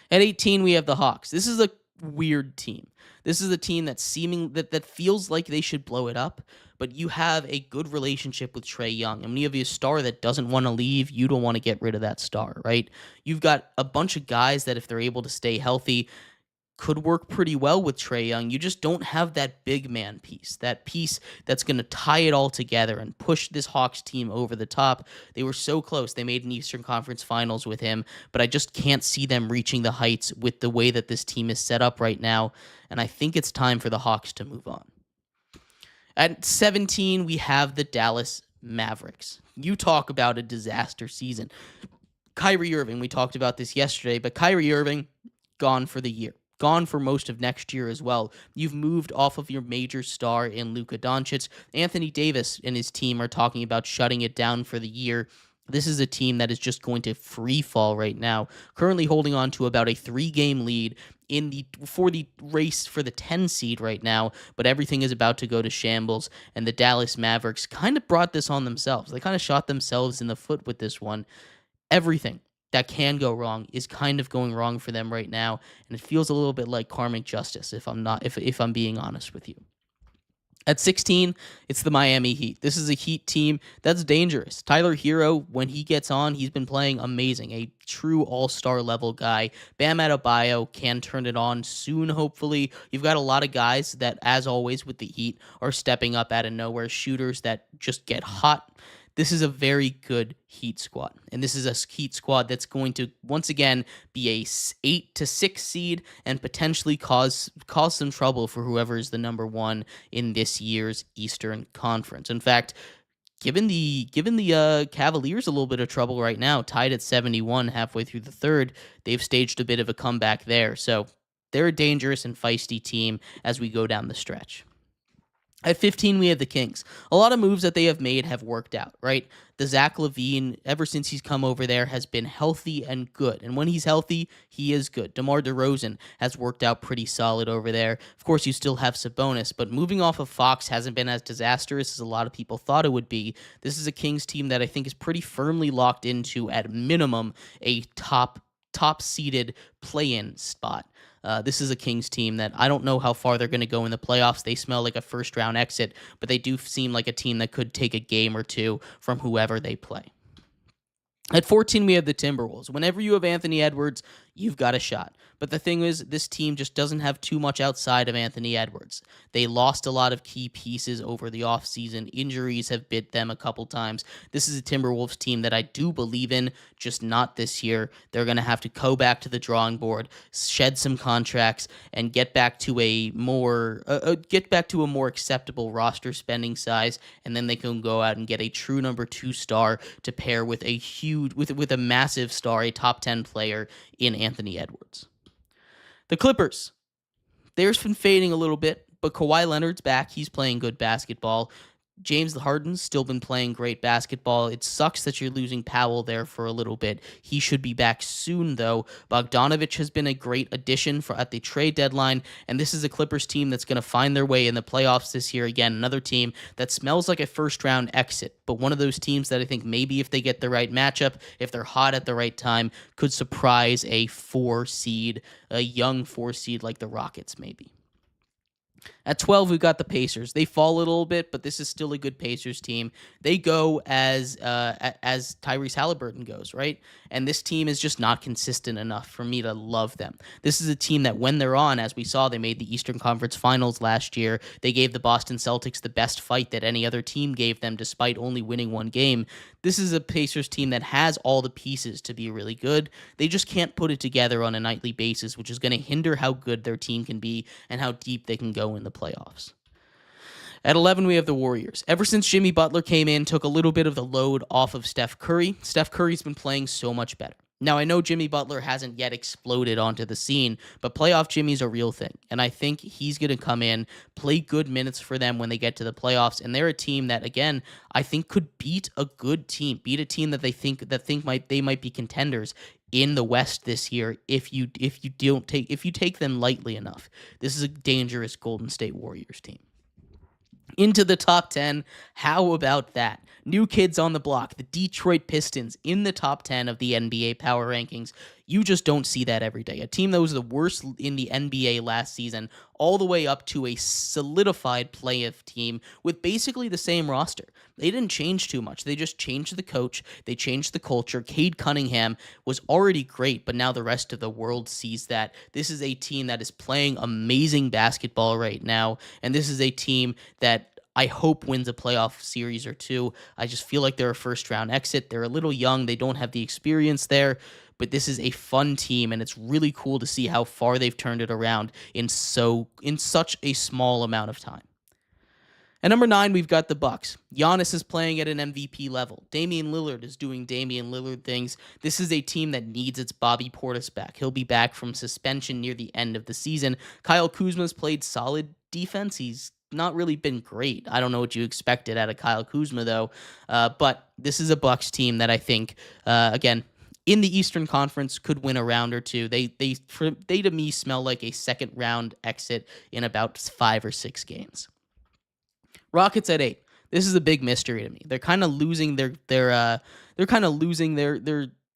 At 18, we have the Hawks. This is a weird team. This is a team that feels like they should blow it up, but you have a good relationship with Trae Young. And when you have a star that doesn't want to leave, you don't want to get rid of that star, right? You've got a bunch of guys that if they're able to stay healthy, could work pretty well with Trae Young. You just don't have that big man piece, that piece that's going to tie it all together and push this Hawks team over the top. They were so close. They made an Eastern Conference Finals with him, but I just can't see them reaching the heights with the way that this team is set up right now, and I think it's time for the Hawks to move on. At 17, we have the Dallas Mavericks. You talk about a disaster season. Kyrie Irving, we talked about this yesterday, but Kyrie Irving gone for the year. Gone for most of next year as well. You've moved off of your major star in Luka Doncic. Anthony Davis and his team are talking about shutting it down for the year. This is a team that is just going to free fall right now, currently holding on to about a 3-game lead for the race for the 10 seed right now, but everything is about to go to shambles, and the Dallas Mavericks kind of brought this on themselves. They kind of shot themselves in the foot with this one. Everything that can go wrong is kind of going wrong for them right now, and it feels a little bit like karmic justice if I'm being honest with you. At 16, it's the Miami Heat. This is a Heat team that's dangerous. Tyler Hero, when he gets on, he's been playing amazing. A true all-star level guy. Bam Adebayo can turn it on soon, hopefully. You've got a lot of guys that, as always with the Heat, are stepping up out of nowhere. Shooters that just get hot. This is a very good Heat squad, and this is a Heat squad that's going to, once again, be a 8 to 6 seed and potentially cause some trouble for whoever is the number 1 in this year's Eastern Conference. In fact, given the Cavaliers a little bit of trouble right now, tied at 71 halfway through the third, they've staged a bit of a comeback there. So they're a dangerous and feisty team as we go down the stretch. At 15, we have the Kings. A lot of moves that they have made have worked out, right? The Zach LaVine, ever since he's come over there, has been healthy and good. And when he's healthy, he is good. DeMar DeRozan has worked out pretty solid over there. Of course, you still have Sabonis, but moving off of Fox hasn't been as disastrous as a lot of people thought it would be. This is a Kings team that I think is pretty firmly locked into, at minimum, a top-seeded play-in spot. This is a Kings team that I don't know how far they're going to go in the playoffs. They smell like a first-round exit, but they do seem like a team that could take a game or two from whoever they play. At 14, we have the Timberwolves. Whenever you have Anthony Edwards, you've got a shot. But the thing is, this team just doesn't have too much outside of Anthony Edwards. They lost a lot of key pieces over the offseason. Injuries have bit them a couple times. This is a Timberwolves team that I do believe in, just not this year. They're going to have to go back to the drawing board, shed some contracts, and get back to a more acceptable roster spending size, and then they can go out and get a true number 2 star to pair with a massive star, a top 10 player in Anthony Edwards. The Clippers, theirs been fading a little bit, but Kawhi Leonard's back. He's playing good basketball. James Harden's still been playing great basketball. It sucks that you're losing Powell there for a little bit. He should be back soon, though. Bogdanovich has been a great addition at the trade deadline, and this is a Clippers team that's going to find their way in the playoffs this year. Again, another team that smells like a first-round exit, but one of those teams that I think maybe if they get the right matchup, if they're hot at the right time, could surprise a young 4 seed like the Rockets maybe. At 12, we've got the Pacers. They fall a little bit, but this is still a good Pacers team. They go as Tyrese Halliburton goes, right? And this team is just not consistent enough for me to love them. This is a team that when they're on, as we saw, they made the Eastern Conference Finals last year. They gave the Boston Celtics the best fight that any other team gave them despite only winning 1 game. This is a Pacers team that has all the pieces to be really good. They just can't put it together on a nightly basis, which is going to hinder how good their team can be and how deep they can go in the playoffs. At 11, we have the Warriors. Ever since Jimmy Butler came in, took a little bit of the load off of Steph Curry. Steph Curry's been playing so much better. Now, I know Jimmy Butler hasn't yet exploded onto the scene, but playoff Jimmy's a real thing, and I think he's going to come in, play good minutes for them when they get to the playoffs, and they're a team that, again, I think could beat a good team, beat a team that they might be contenders in the West this year if you take them lightly enough. This is a dangerous Golden State Warriors team. Into the top 10, how about that? New kids on the block, the Detroit Pistons in the top 10 of the NBA power rankings. You just don't see that every day. A team that was the worst in the NBA last season, all the way up to a solidified playoff team with basically the same roster. They didn't change too much. They just changed the coach. They changed the culture. Cade Cunningham was already great, but now the rest of the world sees that. This is a team that is playing amazing basketball right now, and this is a team that I hope wins a playoff series or two. I just feel like they're a first-round exit. They're a little young. They don't have the experience there, but this is a fun team, and it's really cool to see how far they've turned it around in such a small amount of time. At number 9, we've got the Bucks. Giannis is playing at an MVP level. Damian Lillard is doing Damian Lillard things. This is a team that needs its Bobby Portis back. He'll be back from suspension near the end of the season. Kyle Kuzma's played solid defense. He's not really been great. I don't know what you expected out of Kyle Kuzma, though. But this is a Bucks team that I think, again, in the Eastern Conference could win a round or two. They to me smell like a second round exit in about 5 or 6 games. Rockets at 8. This is a big mystery to me. They're kind of losing their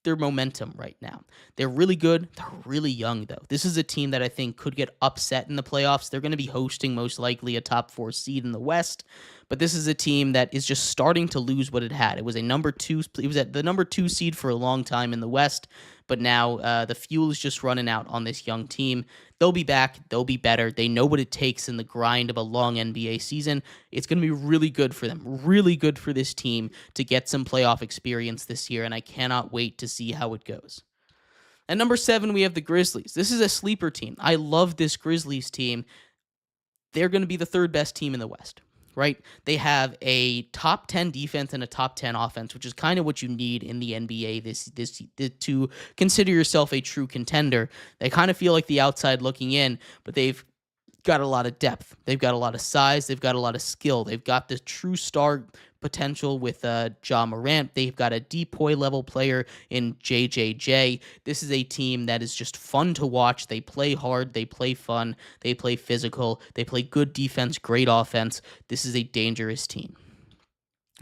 momentum right now. They're really good. They're really young, though. This is a team that I think could get upset in the playoffs. They're going to be hosting most likely a top 4 seed in the West. But this is a team that is just starting to lose what it had. It was a number 2. It was at the number 2 seed for a long time in the West. But now the fuel is just running out on this young team. They'll be back. They'll be better. They know what it takes in the grind of a long NBA season. It's going to be really good for them, really good for this team to get some playoff experience this year, and I cannot wait to see how it goes. At number 7, we have the Grizzlies. This is a sleeper team. I love this Grizzlies team. They're going to be the 3rd best team in the West. Right? They have a top 10 defense and a top 10 offense, which is kind of what you need in the NBA this to consider yourself a true contender. They kind of feel like the outside looking in, but they've got a lot of depth. They've got a lot of size. They've got a lot of skill. They've got the true star potential with Ja Morant. They've got a Depoy level player in JJJ. This is a team that is just fun to watch. They play hard. They play fun. They play physical. They play good defense, great offense. This is a dangerous team.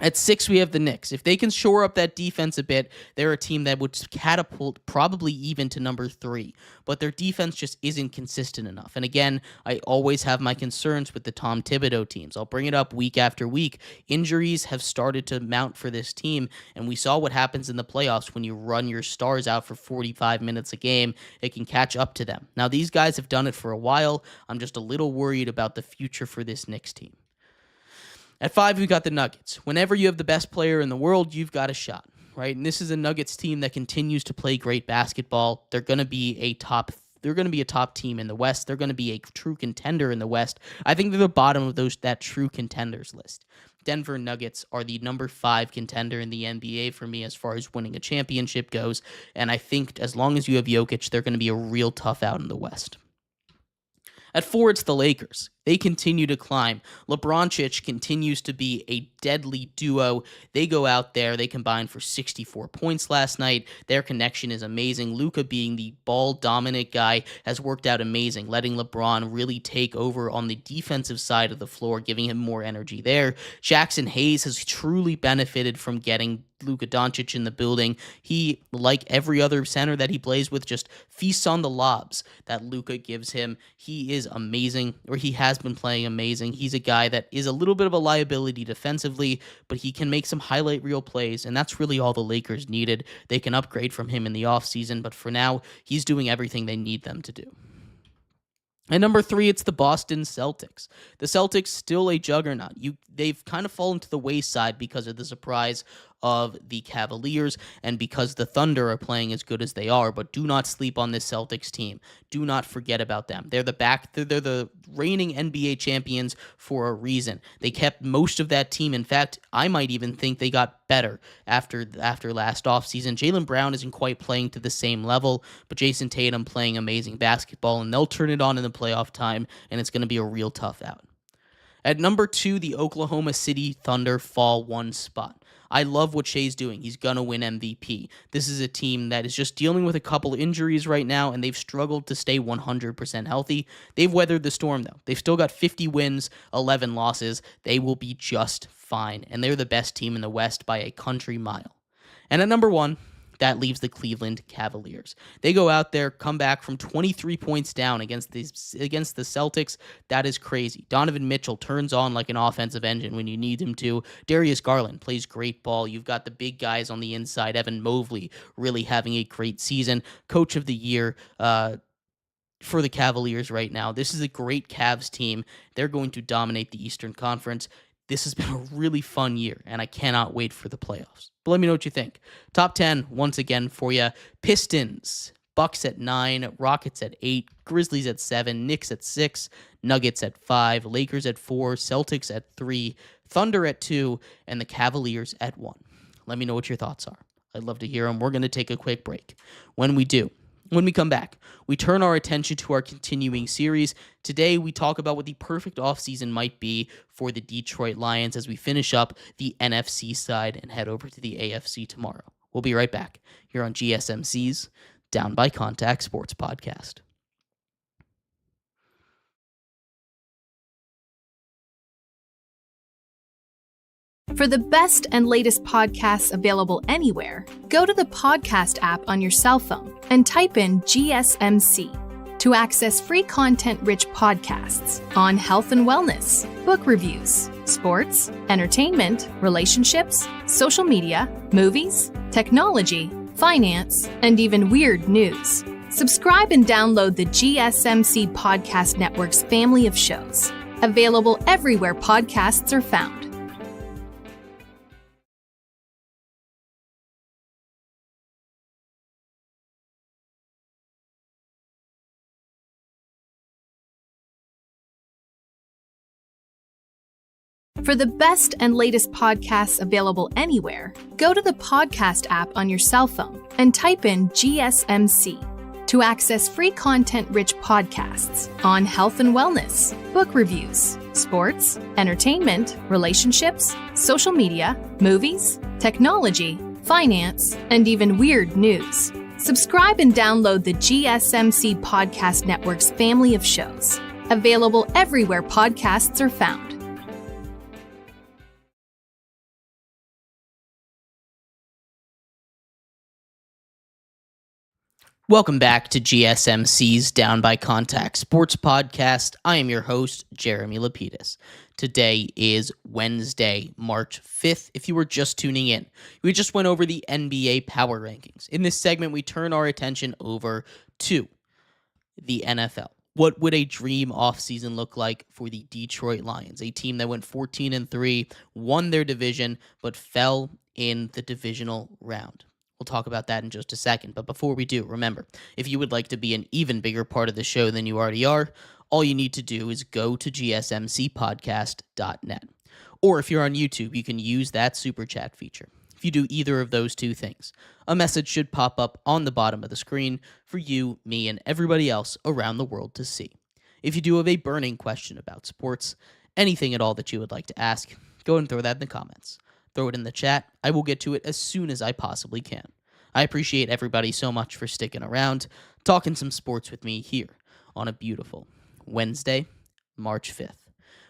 At 6, we have the Knicks. If they can shore up that defense a bit, they're a team that would catapult probably even to number 3. But their defense just isn't consistent enough. And again, I always have my concerns with the Tom Thibodeau teams. I'll bring it up week after week. Injuries have started to mount for this team, and we saw what happens in the playoffs when you run your stars out for 45 minutes a game. It can catch up to them. Now, these guys have done it for a while. I'm just a little worried about the future for this Knicks team. At 5, we've got the Nuggets. Whenever you have the best player in the world, you've got a shot, right? And this is a Nuggets team that continues to play great basketball. They're going to be a top team in the West. They're going to be a true contender in the West. I think they're the bottom of that true contenders list. Denver Nuggets are the number 5 contender in the NBA for me as far as winning a championship goes. And I think as long as you have Jokic, they're going to be a real tough out in the West. At 4, it's the Lakers. They continue to climb. LeBron continues to be a deadly duo. They go out there. They combined for 64 points last night. Their connection is amazing. Luka, being the ball-dominant guy, has worked out amazing, letting LeBron really take over on the defensive side of the floor, giving him more energy there. Jackson Hayes has truly benefited from getting Luka Doncic in the building. He, like every other center that he plays with, just feasts on the lobs that Luka gives him. He is amazing, or he has been playing amazing. He's a guy that is a little bit of a liability defensively, but he can make some highlight reel plays, and that's really all the Lakers needed. They can upgrade from him in the offseason, but for now, he's doing everything they need them to do. At number 3, it's the Boston Celtics. The Celtics, still a juggernaut. They've kind of fallen to the wayside because of the surprise of the Cavaliers and because the Thunder are playing as good as they are, but do not sleep on this Celtics team. Do not forget about them. They're the reigning NBA champions for a reason. They kept most of that team. In fact, I might even think they got better after last offseason. Jaylen Brown isn't quite playing to the same level, but Jason Tatum playing amazing basketball, and they'll turn it on in the playoff time, and it's going to be a real tough out. At number 2, the Oklahoma City Thunder fall 1 spot. I love what Shea's doing. He's going to win MVP. This is a team that is just dealing with a couple injuries right now, and they've struggled to stay 100% healthy. They've weathered the storm, though. They've still got 50 wins, 11 losses. They will be just fine, and they're the best team in the West by a country mile. And at number 1, that leaves the Cleveland Cavaliers. They go out there, come back from 23 points down against the Celtics. That is crazy. Donovan Mitchell turns on like an offensive engine when you need him to. Darius Garland plays great ball. You've got the big guys on the inside. Evan Mobley really having a great season. Coach of the year for the Cavaliers right now. This is a great Cavs team. They're going to dominate the Eastern Conference. This has been a really fun year, and I cannot wait for the playoffs. But let me know what you think. Top 10, once again, for you. Pistons Bucks at 9, Rockets at 8, Grizzlies at 7, Knicks at 6, Nuggets at 5, Lakers at 4, Celtics at 3, Thunder at 2, and the Cavaliers at 1. Let me know what your thoughts are. I'd love to hear them. We're going to take a quick break. When we come back, we turn our attention to our continuing series. Today, we talk about what the perfect offseason might be for the Detroit Lions as we finish up the NFC side and head over to the AFC tomorrow. We'll be right back here on GSMC's Down by Contact Sports Podcast. For the best and latest podcasts available anywhere, go to the podcast app on your cell phone and type in GSMC to access free content-rich podcasts on health and wellness, book reviews, sports, entertainment, relationships, social media, movies, technology, finance, and even weird news. Subscribe and download the GSMC Podcast Network's family of shows, available everywhere podcasts are found. For the best and latest podcasts available anywhere, go to the podcast app on your cell phone and type in GSMC to access free content-rich podcasts on health and wellness, book reviews, sports, entertainment, relationships, social media, movies, technology, finance, and even weird news. Subscribe and download the GSMC Podcast Network's family of shows, available everywhere podcasts are found. Welcome back to GSMC's Down by Contact Sports Podcast. I am your host, Jeremy Lapidus. Today is Wednesday, March 5th. If you were just tuning in, we just went over the NBA Power Rankings. In this segment, we turn our attention over to the NFL. What would a dream offseason look like for the Detroit Lions, a team that went 14-3, won their division, but fell in the divisional round? We'll talk about that in just a second, but before we do, remember, if you would like to be an even bigger part of the show than you already are, all you need to do is go to gsmcpodcast.net. Or if you're on YouTube, you can use that super chat feature. If you do either of those two things, a message should pop up on the bottom of the screen for you, me, and everybody else around the world to see. If you do have a burning question about sports, anything at all that you would like to ask, go and throw that in the comments. Throw it in the chat. I will get to it as soon as I possibly can. I appreciate everybody so much for sticking around, talking some sports with me here on a beautiful Wednesday, March 5th.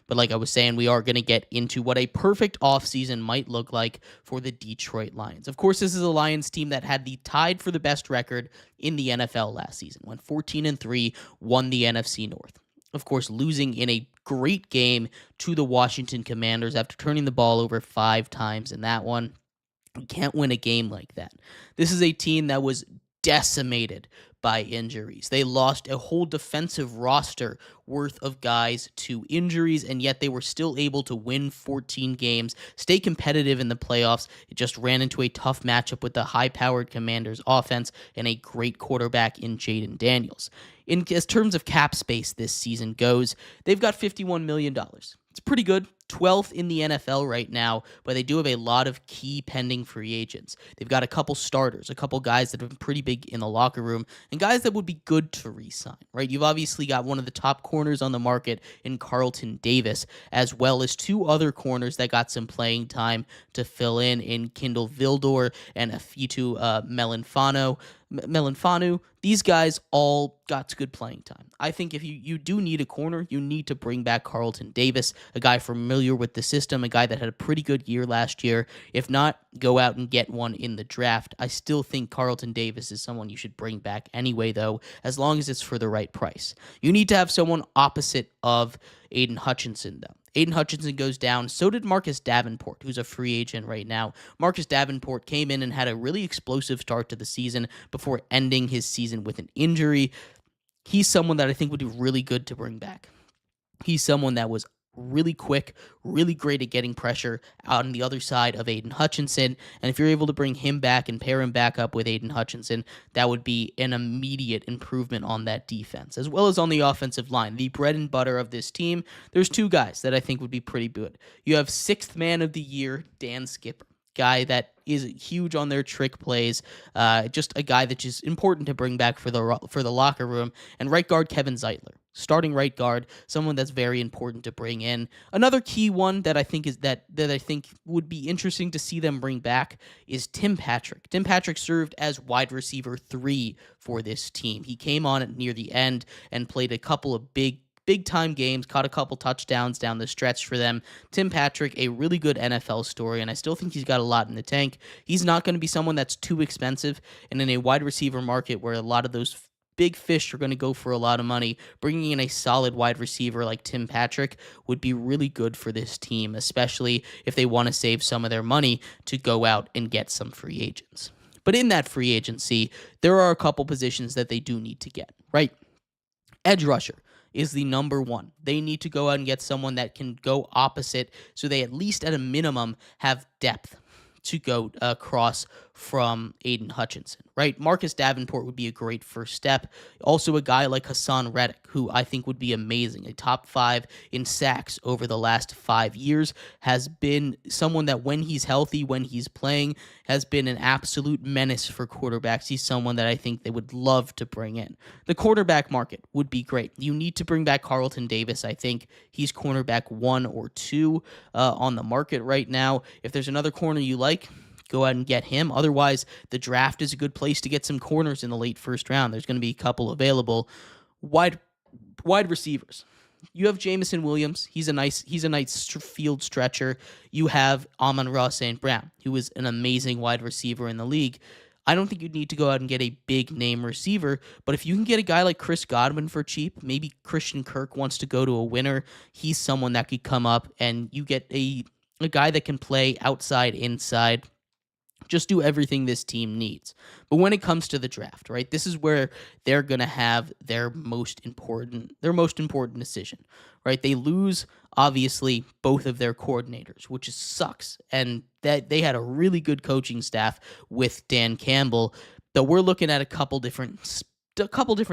But like I was saying, we are going to get into what a perfect offseason might look like for the Detroit Lions. Of course, this is a Lions team that had the tied for the best record in the NFL last season. Went 14-3, won the NFC North. Of course, losing in a great game to the Washington Commanders after turning the ball over 5 times in that one. You can't win a game like that. This is a team that was decimated by injuries. They lost a whole defensive roster worth of guys to injuries, and yet they were still able to win 14 games, stay competitive in the playoffs. It just ran into a tough matchup with the high-powered Commanders offense and a great quarterback in Jaden Daniels. In terms of cap space this season goes, they've got $51 million. It's pretty good. 12th in the NFL right now, but they do have a lot of key pending free agents. They've got a couple starters, a couple guys that have been pretty big in the locker room, and guys that would be good to re-sign, right? You've obviously got one of the top corners on the market in Carlton Davis, as well as 2 other corners that got some playing time to fill in Kindle Vildor and Aficionado Melanfanu. These guys all got good playing time. I think if you do need a corner, you need to bring back Carlton Davis, a guy familiar with the system, a guy that had a pretty good year last year. If not, go out and get one in the draft. I still think Carlton Davis is someone you should bring back anyway, though, as long as it's for the right price. You need to have someone opposite of Aiden Hutchinson, though. Aiden Hutchinson goes down. So did Marcus Davenport, who's a free agent right now. Marcus Davenport came in and had a really explosive start to the season before ending his season with an injury. He's someone that I think would be really good to bring back. He's someone that was really quick, really great at getting pressure out on the other side of Aiden Hutchinson. And if you're able to bring him back and pair him back up with Aiden Hutchinson, that would be an immediate improvement on that defense, as well as on the offensive line. The bread and butter of this team, there's two guys that I think would be pretty good. You have sixth man of the year, Dan Skipper, guy that is huge on their trick plays, just a guy that's just important to bring back for the locker room. And right guard Kevin Zeitler, starting right guard, someone that's very important to bring in. Another key one that I think is that I think would be interesting to see them bring back is Tim Patrick. Tim Patrick served as wide receiver 3 for this team. He came on at near the end and played a couple of big-time games, caught a couple touchdowns down the stretch for them. Tim Patrick, a really good NFL story, and I still think he's got a lot in the tank. He's not going to be someone that's too expensive, and in a wide receiver market where a lot of those big fish are going to go for a lot of money, bringing in a solid wide receiver like Tim Patrick would be really good for this team, especially if they want to save some of their money to go out and get some free agents. But in that free agency, there are a couple positions that they do need to get, right? Edge rusher is the number one. They need to go out and get someone that can go opposite, so they at least at a minimum have depth to go across from Aiden Hutchinson, right? Marcus Davenport would be a great first step. Also a guy like Hassan Reddick, who I think would be amazing. A top 5 in sacks over the last 5 years, has been someone that when he's healthy, when he's playing, has been an absolute menace for quarterbacks. He's someone that I think they would love to bring in. The quarterback market would be great. You need to bring back Carlton Davis. I think he's cornerback 1 or 2 on the market right now. If there's another corner you like, go out and get him. Otherwise, the draft is a good place to get some corners in the late first round. There's going to be a couple available. Wide receivers. You have Jamison Williams. He's a nice field stretcher. You have Amon-Ra St. Brown, who is an amazing wide receiver in the league. I don't think you'd need to go out and get a big name receiver, but if you can get a guy like Chris Godwin for cheap, maybe Christian Kirk wants to go to a winner, he's someone that could come up and you get a guy that can play outside, inside, just do everything this team needs. But when it comes to the draft, right, this is where they're going to have their most important decision, right? They lose, obviously, both of their coordinators, which sucks. And that they had a really good coaching staff with Dan Campbell, though we're looking at a couple different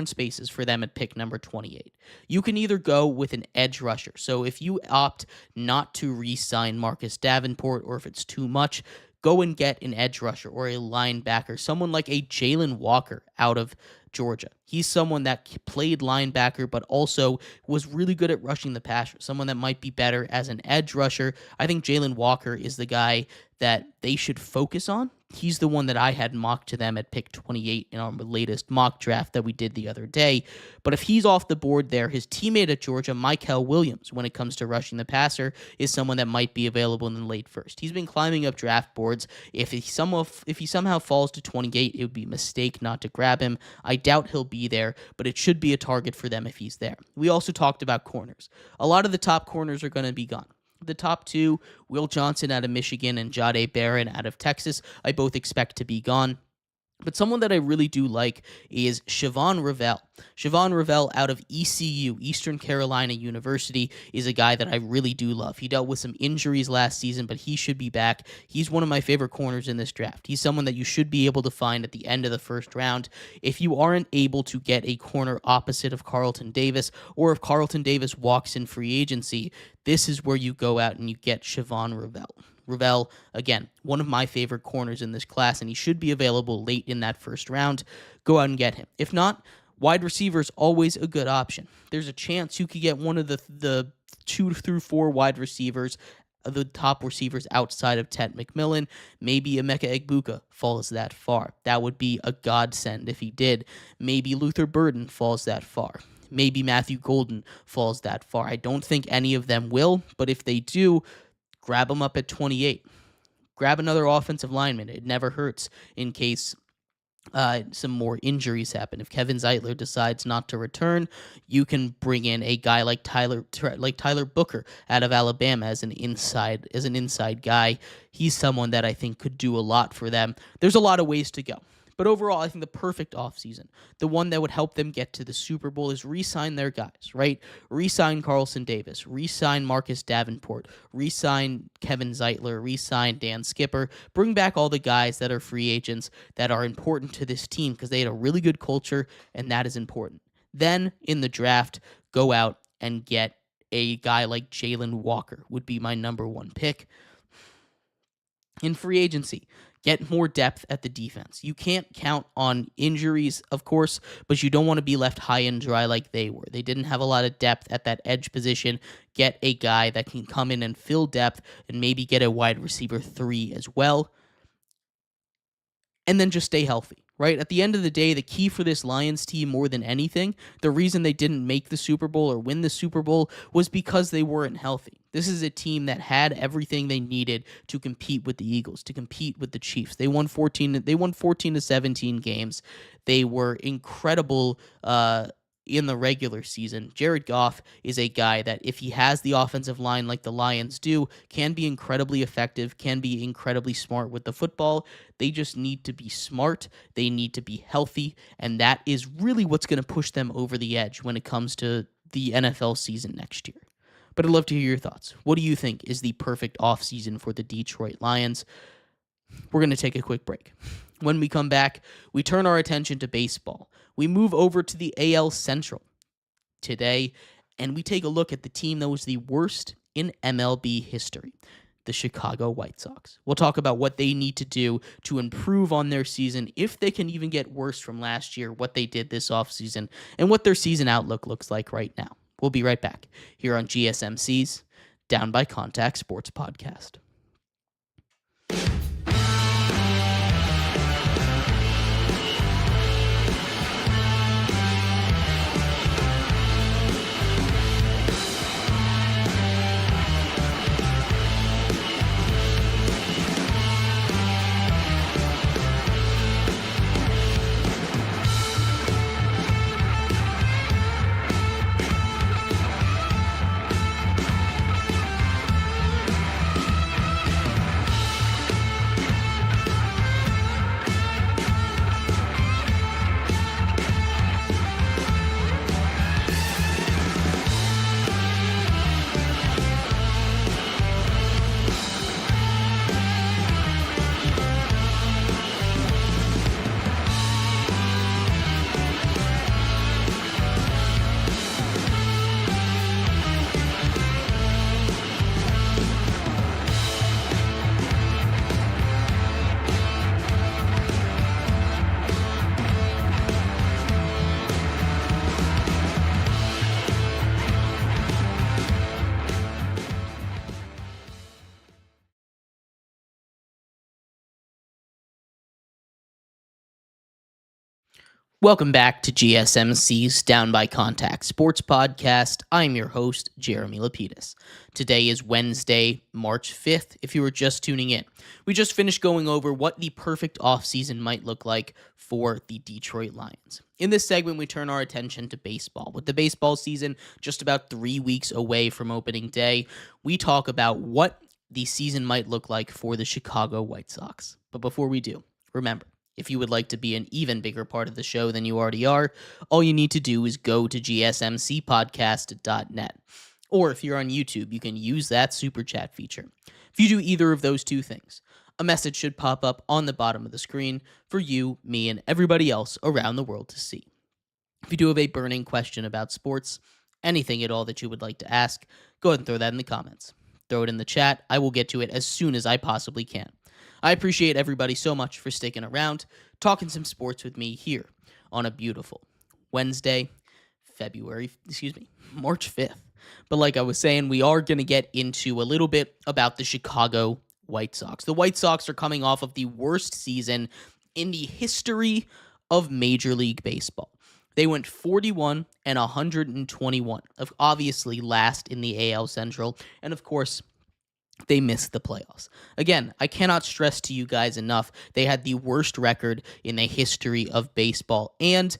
spaces for them at pick number 28. You can either go with an edge rusher. So if you opt not to re-sign Marcus Davenport, or if it's too much, go and get an edge rusher or a linebacker, someone like a Jalen Walker out of Georgia. He's someone that played linebacker, but also was really good at rushing the passer, someone that might be better as an edge rusher. I think Jalen Walker is the guy that they should focus on. He's the one that I had mocked to them at pick 28 in our latest mock draft that we did the other day. But if he's off the board there, his teammate at Georgia, Mykel Williams, when it comes to rushing the passer, is someone that might be available in the late first. He's been climbing up draft boards. If he somehow falls to 28, it would be a mistake not to grab him. I doubt he'll be there, but it should be a target for them if he's there. We also talked about corners. A lot of the top corners are going to be gone. The top 2, Will Johnson out of Michigan and Jahdae Barron out of Texas, I both expect to be gone. But someone that I really do like is Siobhan Revell. Siobhan Revell out of ECU, Eastern Carolina University, is a guy that I really do love. He dealt with some injuries last season, but he should be back. He's one of my favorite corners in this draft. He's someone that you should be able to find at the end of the first round. If you aren't able to get a corner opposite of Carlton Davis, or if Carlton Davis walks in free agency, this is where you go out and you get Siobhan Revell. Revell, again, one of my favorite corners in this class, and he should be available late in that first round. Go out and get him. If not, wide receiver is always a good option. There's a chance you could get one of the 2 through 4 wide receivers, the top receivers outside of Ted McMillan. Maybe Emeka Egbuka falls that far. That would be a godsend if he did. Maybe Luther Burden falls that far. Maybe Matthew Golden falls that far. I don't think any of them will, but if they do, grab them up at 28. Grab another offensive lineman. It never hurts in case some more injuries happen. If Kevin Zeitler decides not to return, you can bring in a guy like Tyler Booker out of Alabama as an inside guy. He's someone that I think could do a lot for them. There's a lot of ways to go. But overall, I think the perfect offseason, the one that would help them get to the Super Bowl, is re-sign their guys, right? Re-sign Carlson Davis, re-sign Marcus Davenport, re-sign Kevin Zeitler, re-sign Dan Skipper, bring back all the guys that are free agents that are important to this team because they had a really good culture, and that is important. Then, in the draft, go out and get a guy like Jalen Walker would be my number one pick. In free agency, get more depth at the defense. You can't count on injuries, of course, but you don't want to be left high and dry like they were. They didn't have a lot of depth at that edge position. Get a guy that can come in and fill depth and maybe get a wide receiver 3 as well. And then just stay healthy, right? At the end of the day, the key for this Lions team more than anything, the reason they didn't make the Super Bowl or win the Super Bowl was because they weren't healthy. This is a team that had everything they needed to compete with the Eagles, to compete with the Chiefs. They won 14 to 17 games. They were incredible in the regular season. Jared Goff is a guy that, if he has the offensive line like the Lions do, can be incredibly effective, can be incredibly smart with the football. They just need to be smart. They need to be healthy, and that is really what's going to push them over the edge when it comes to the NFL season next year. But I'd love to hear your thoughts. What do you think is the perfect offseason for the Detroit Lions? We're going to take a quick break. When we come back, we turn our attention to baseball. We move over to the AL Central today, and we take a look at the team that was the worst in MLB history, the Chicago White Sox. We'll talk about what they need to do to improve on their season, if they can even get worse from last year, what they did this offseason, and what their season outlook looks like right now. We'll be right back here on GSMC's Down by Contact Sports Podcast. Welcome back to GSMC's Down by Contact Sports Podcast. I'm your host, Jeremy Lapidus. Today is Wednesday, March 5th, if you were just tuning in. We just finished going over what the perfect offseason might look like for the Detroit Lions. In this segment, we turn our attention to baseball. With the baseball season just about 3 weeks away from opening day, we talk about what the season might look like for the Chicago White Sox. But before we do, remember, if you would like to be an even bigger part of the show than you already are, all you need to do is go to gsmcpodcast.net. Or if you're on YouTube, you can use that super chat feature. If you do either of those two things, a message should pop up on the bottom of the screen for you, me, and everybody else around the world to see. If you do have a burning question about sports, anything at all that you would like to ask, go ahead and throw that in the comments. Throw it in the chat. I will get to it as soon as I possibly can. I appreciate everybody so much for sticking around, talking some sports with me here on a beautiful Wednesday, March 5th. But like I was saying, we are going to get into a little bit about the Chicago White Sox. The White Sox are coming off of the worst season in the history of Major League Baseball. They went 41 and 121, obviously last in the AL Central, and of course, they missed the playoffs. Again, I cannot stress to you guys enough, they had the worst record in the history of baseball, and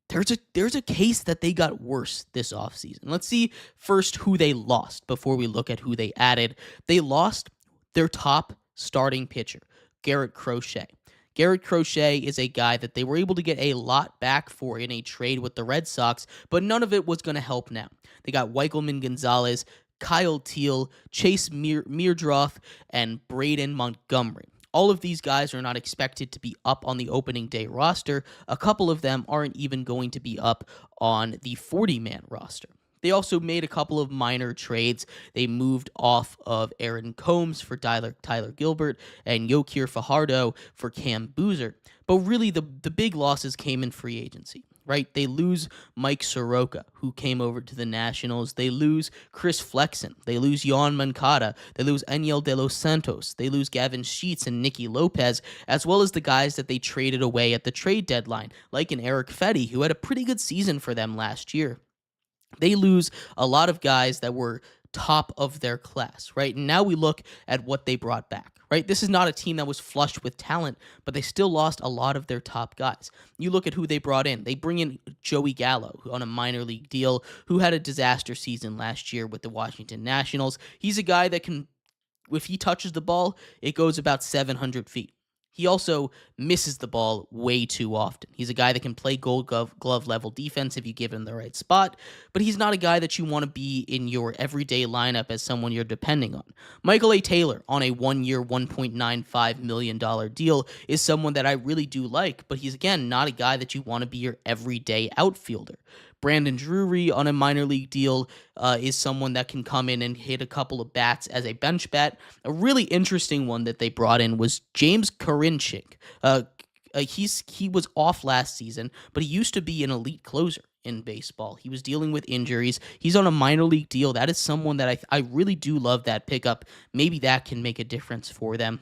there's a case that they got worse this offseason. Let's see first who they lost before we look at who they added. They lost their top starting pitcher, Garrett Crochet. Garrett Crochet is a guy that they were able to get a lot back for in a trade with the Red Sox, but none of it was going to help now. They got Weichelman Gonzalez, Kyle Teal, Chase Meardroth, and Braden Montgomery. All of these guys are not expected to be up on the opening day roster. A couple of them aren't even going to be up on the 40-man roster. They also made a couple of minor trades. They moved off of Aaron Combs for Tyler Gilbert and Yokir Fajardo for Cam Boozer. But really, the big losses came in free agency, right? They lose Mike Soroka, who came over to the Nationals. They lose Chris Flexen. They lose Yohan Moncada. They lose Aniel De Los Santos. They lose Gavin Sheets and Nicky Lopez, as well as the guys that they traded away at the trade deadline, like an Eric Fetty, who had a pretty good season for them last year. They lose a lot of guys that were top of their class, right? And now we look at what they brought back, right? This is not a team that was flushed with talent, but they still lost a lot of their top guys. You look at who they brought in. They bring in Joey Gallo on a minor league deal, who had a disaster season last year with the Washington Nationals. He's a guy that can, if he touches the ball, it goes about 700 feet. He also misses the ball way too often. He's a guy that can play gold glove level defense if you give him the right spot, but he's not a guy that you want to be in your everyday lineup as someone you're depending on. Michael A. Taylor on a 1-year, $1.95 million deal is someone that I really do like, but he's, again, not a guy that you want to be your everyday outfielder. Brandon Drury on a minor league deal is someone that can come in and hit a couple of bats as a bench bat. A really interesting one that they brought in was James Karinchak. He was off last season, but he used to be an elite closer in baseball. He was dealing with injuries. He's on a minor league deal. That is someone that I really do love that pickup. Maybe that can make a difference for them.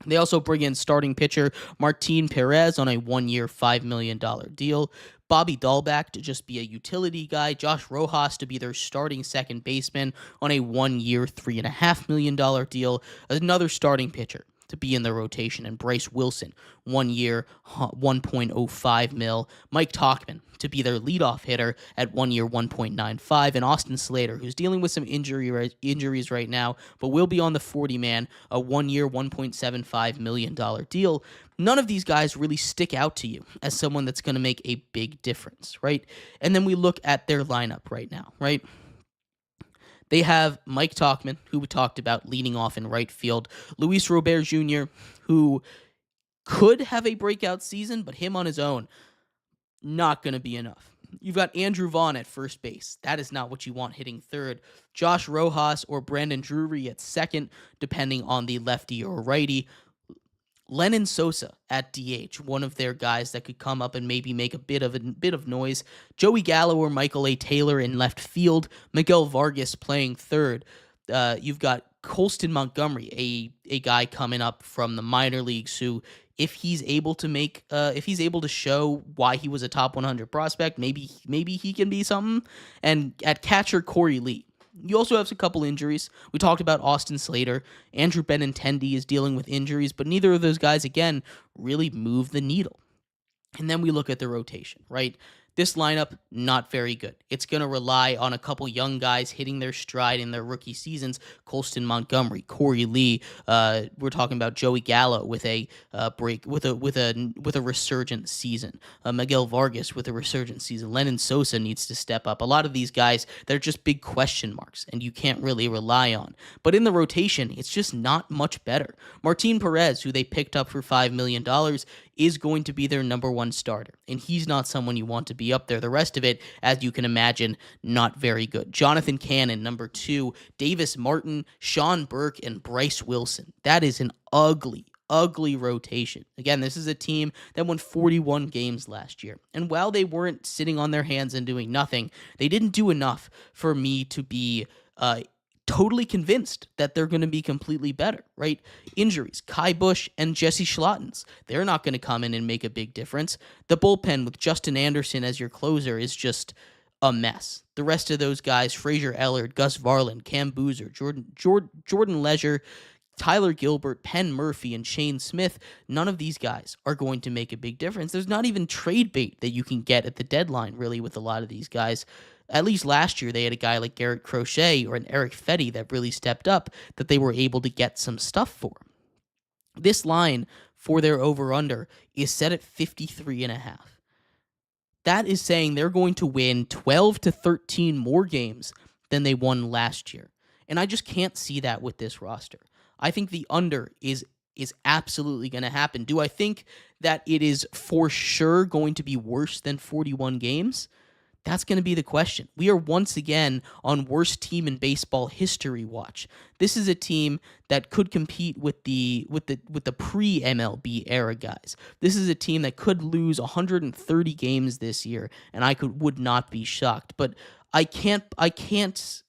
They also bring in starting pitcher Martin Perez on a 1-year, $5 million deal. Bobby Dahlback to just be a utility guy. Josh Rojas to be their starting second baseman on a 1-year, $3.5 million deal. Another starting pitcher to be in the rotation, and Bryce Wilson, 1 year, $1.05 million. Mike Tauchman to be their leadoff hitter at 1 year, $1.95 million, and Austin Slater, who's dealing with some injuries right now, but will be on the 40-man, a 1 year, $1.75 million deal. None of these guys really stick out to you as someone that's going to make a big difference, right? And then we look at their lineup right now, right? They have Mike Tauchman, who we talked about leading off in right field. Luis Robert Jr., who could have a breakout season, but him on his own, not going to be enough. You've got Andrew Vaughn at first base. That is not what you want hitting third. Josh Rojas or Brandon Drury at second, depending on the lefty or righty. Lennon Sosa at DH, one of their guys that could come up and maybe make a bit of noise. Joey Gallo or Michael A. Taylor in left field. Miguel Vargas playing third. You've got Colston Montgomery, a guy coming up from the minor leagues who, if he's able to show why he was a top 100 prospect, maybe he can be something. And at catcher, Corey Lee. You also have a couple injuries. We talked about Austin Slater. Andrew Benintendi is dealing with injuries, but neither of those guys, again, really move the needle. And then we look at the rotation, right? This lineup, not very good. It's going to rely on a couple young guys hitting their stride in their rookie seasons. Colston Montgomery, Corey Lee. We're talking about Joey Gallo with a resurgent season. Miguel Vargas with a resurgent season. Lennon Sosa needs to step up. A lot of these guys, they're just big question marks, and you can't really rely on. But in the rotation, it's just not much better. Martin Perez, who they picked up for $5 million, is going to be their number one starter, and he's not someone you want to be up there. The rest of it, as you can imagine, not very good. Jonathan Cannon, number 2, Davis Martin, Sean Burke, and Bryce Wilson. That is an ugly rotation. Again, this is a team that won 41 games last year, and while they weren't sitting on their hands and doing nothing, they didn't do enough for me to be totally convinced that they're going to be completely better, right? Injuries, Kai Busch and Jesse Schlottens, they're not going to come in and make a big difference. The bullpen with Justin Anderson as your closer is just a mess. The rest of those guys, Frazier Ellard, Gus Varland, Cam Boozer, Jordan Leisure, Tyler Gilbert, Penn Murphy, and Shane Smith, none of these guys are going to make a big difference. There's not even trade bait that you can get at the deadline, really, with a lot of these guys. At least last year, they had a guy like Garrett Crochet or an Eric Fetty that really stepped up that they were able to get some stuff for. This line for their over-under is set at 53.5. That is saying they're going to win 12 to 13 more games than they won last year. And I just can't see that with this roster. I think the under is absolutely going to happen. Do I think that it is for sure going to be worse than 41 games? That's going to be the question. We are once again on worst team in baseball history watch. This is a team that could compete with the pre-MLB era guys. This is a team that could lose 130 games this year, and would not be shocked. But I can't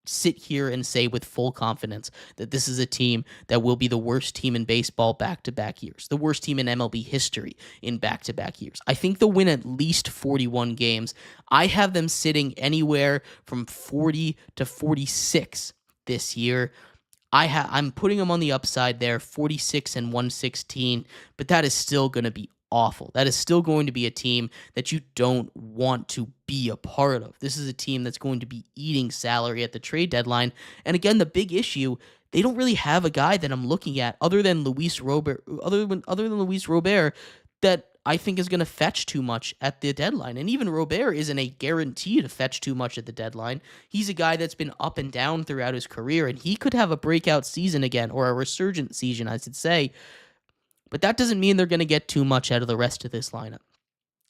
sit here and say with full confidence that this is a team that will be the worst team in baseball back-to-back years, the worst team in MLB history in back-to-back years. I think they'll win at least 41 games. I have them sitting anywhere from 40 to 46 this year. I'm putting them on the upside there, 46 and 116, but that is still going to be awful. That is still going to be a team that you don't want to be a part of. This is a team that's going to be eating salary at the trade deadline. And again, the big issue, they don't really have a guy that I'm looking at other than Luis Robert, that I think is going to fetch too much at the deadline. And even Robert isn't a guarantee to fetch too much at the deadline. He's a guy that's been up and down throughout his career, and he could have a breakout season again, or a resurgent season, I should say. But that doesn't mean they're going to get too much out of the rest of this lineup.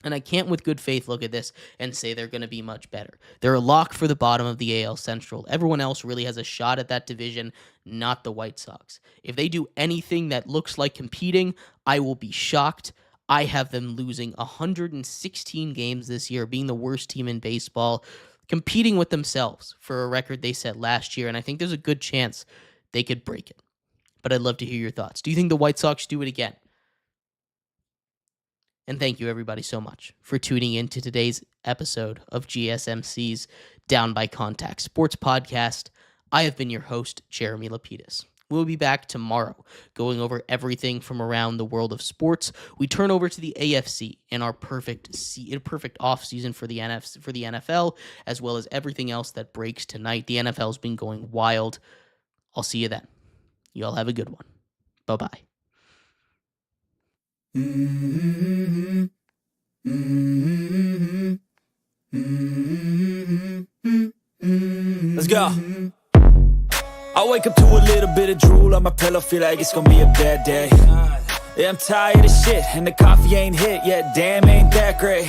And I can't with good faith look at this and say they're going to be much better. They're a lock for the bottom of the AL Central. Everyone else really has a shot at that division, not the White Sox. If they do anything that looks like competing, I will be shocked. I have them losing 116 games this year, being the worst team in baseball, competing with themselves for a record they set last year, and I think there's a good chance they could break it. But I'd love to hear your thoughts. Do you think the White Sox do it again? And thank you, everybody, so much for tuning in to today's episode of GSMC's Down by Contact Sports Podcast. I have been your host, Jeremy Lapidus. We'll be back tomorrow going over everything from around the world of sports. We turn over to the AFC in our perfect offseason for the NFL, as well as everything else that breaks tonight. The NFL's been going wild. I'll see you then. You all have a good one. Bye-bye. Let's go. I wake up to a little bit of drool on my pillow, feel like it's gonna be a bad day. Yeah, I'm tired of shit, and the coffee ain't hit yet, damn, ain't that great.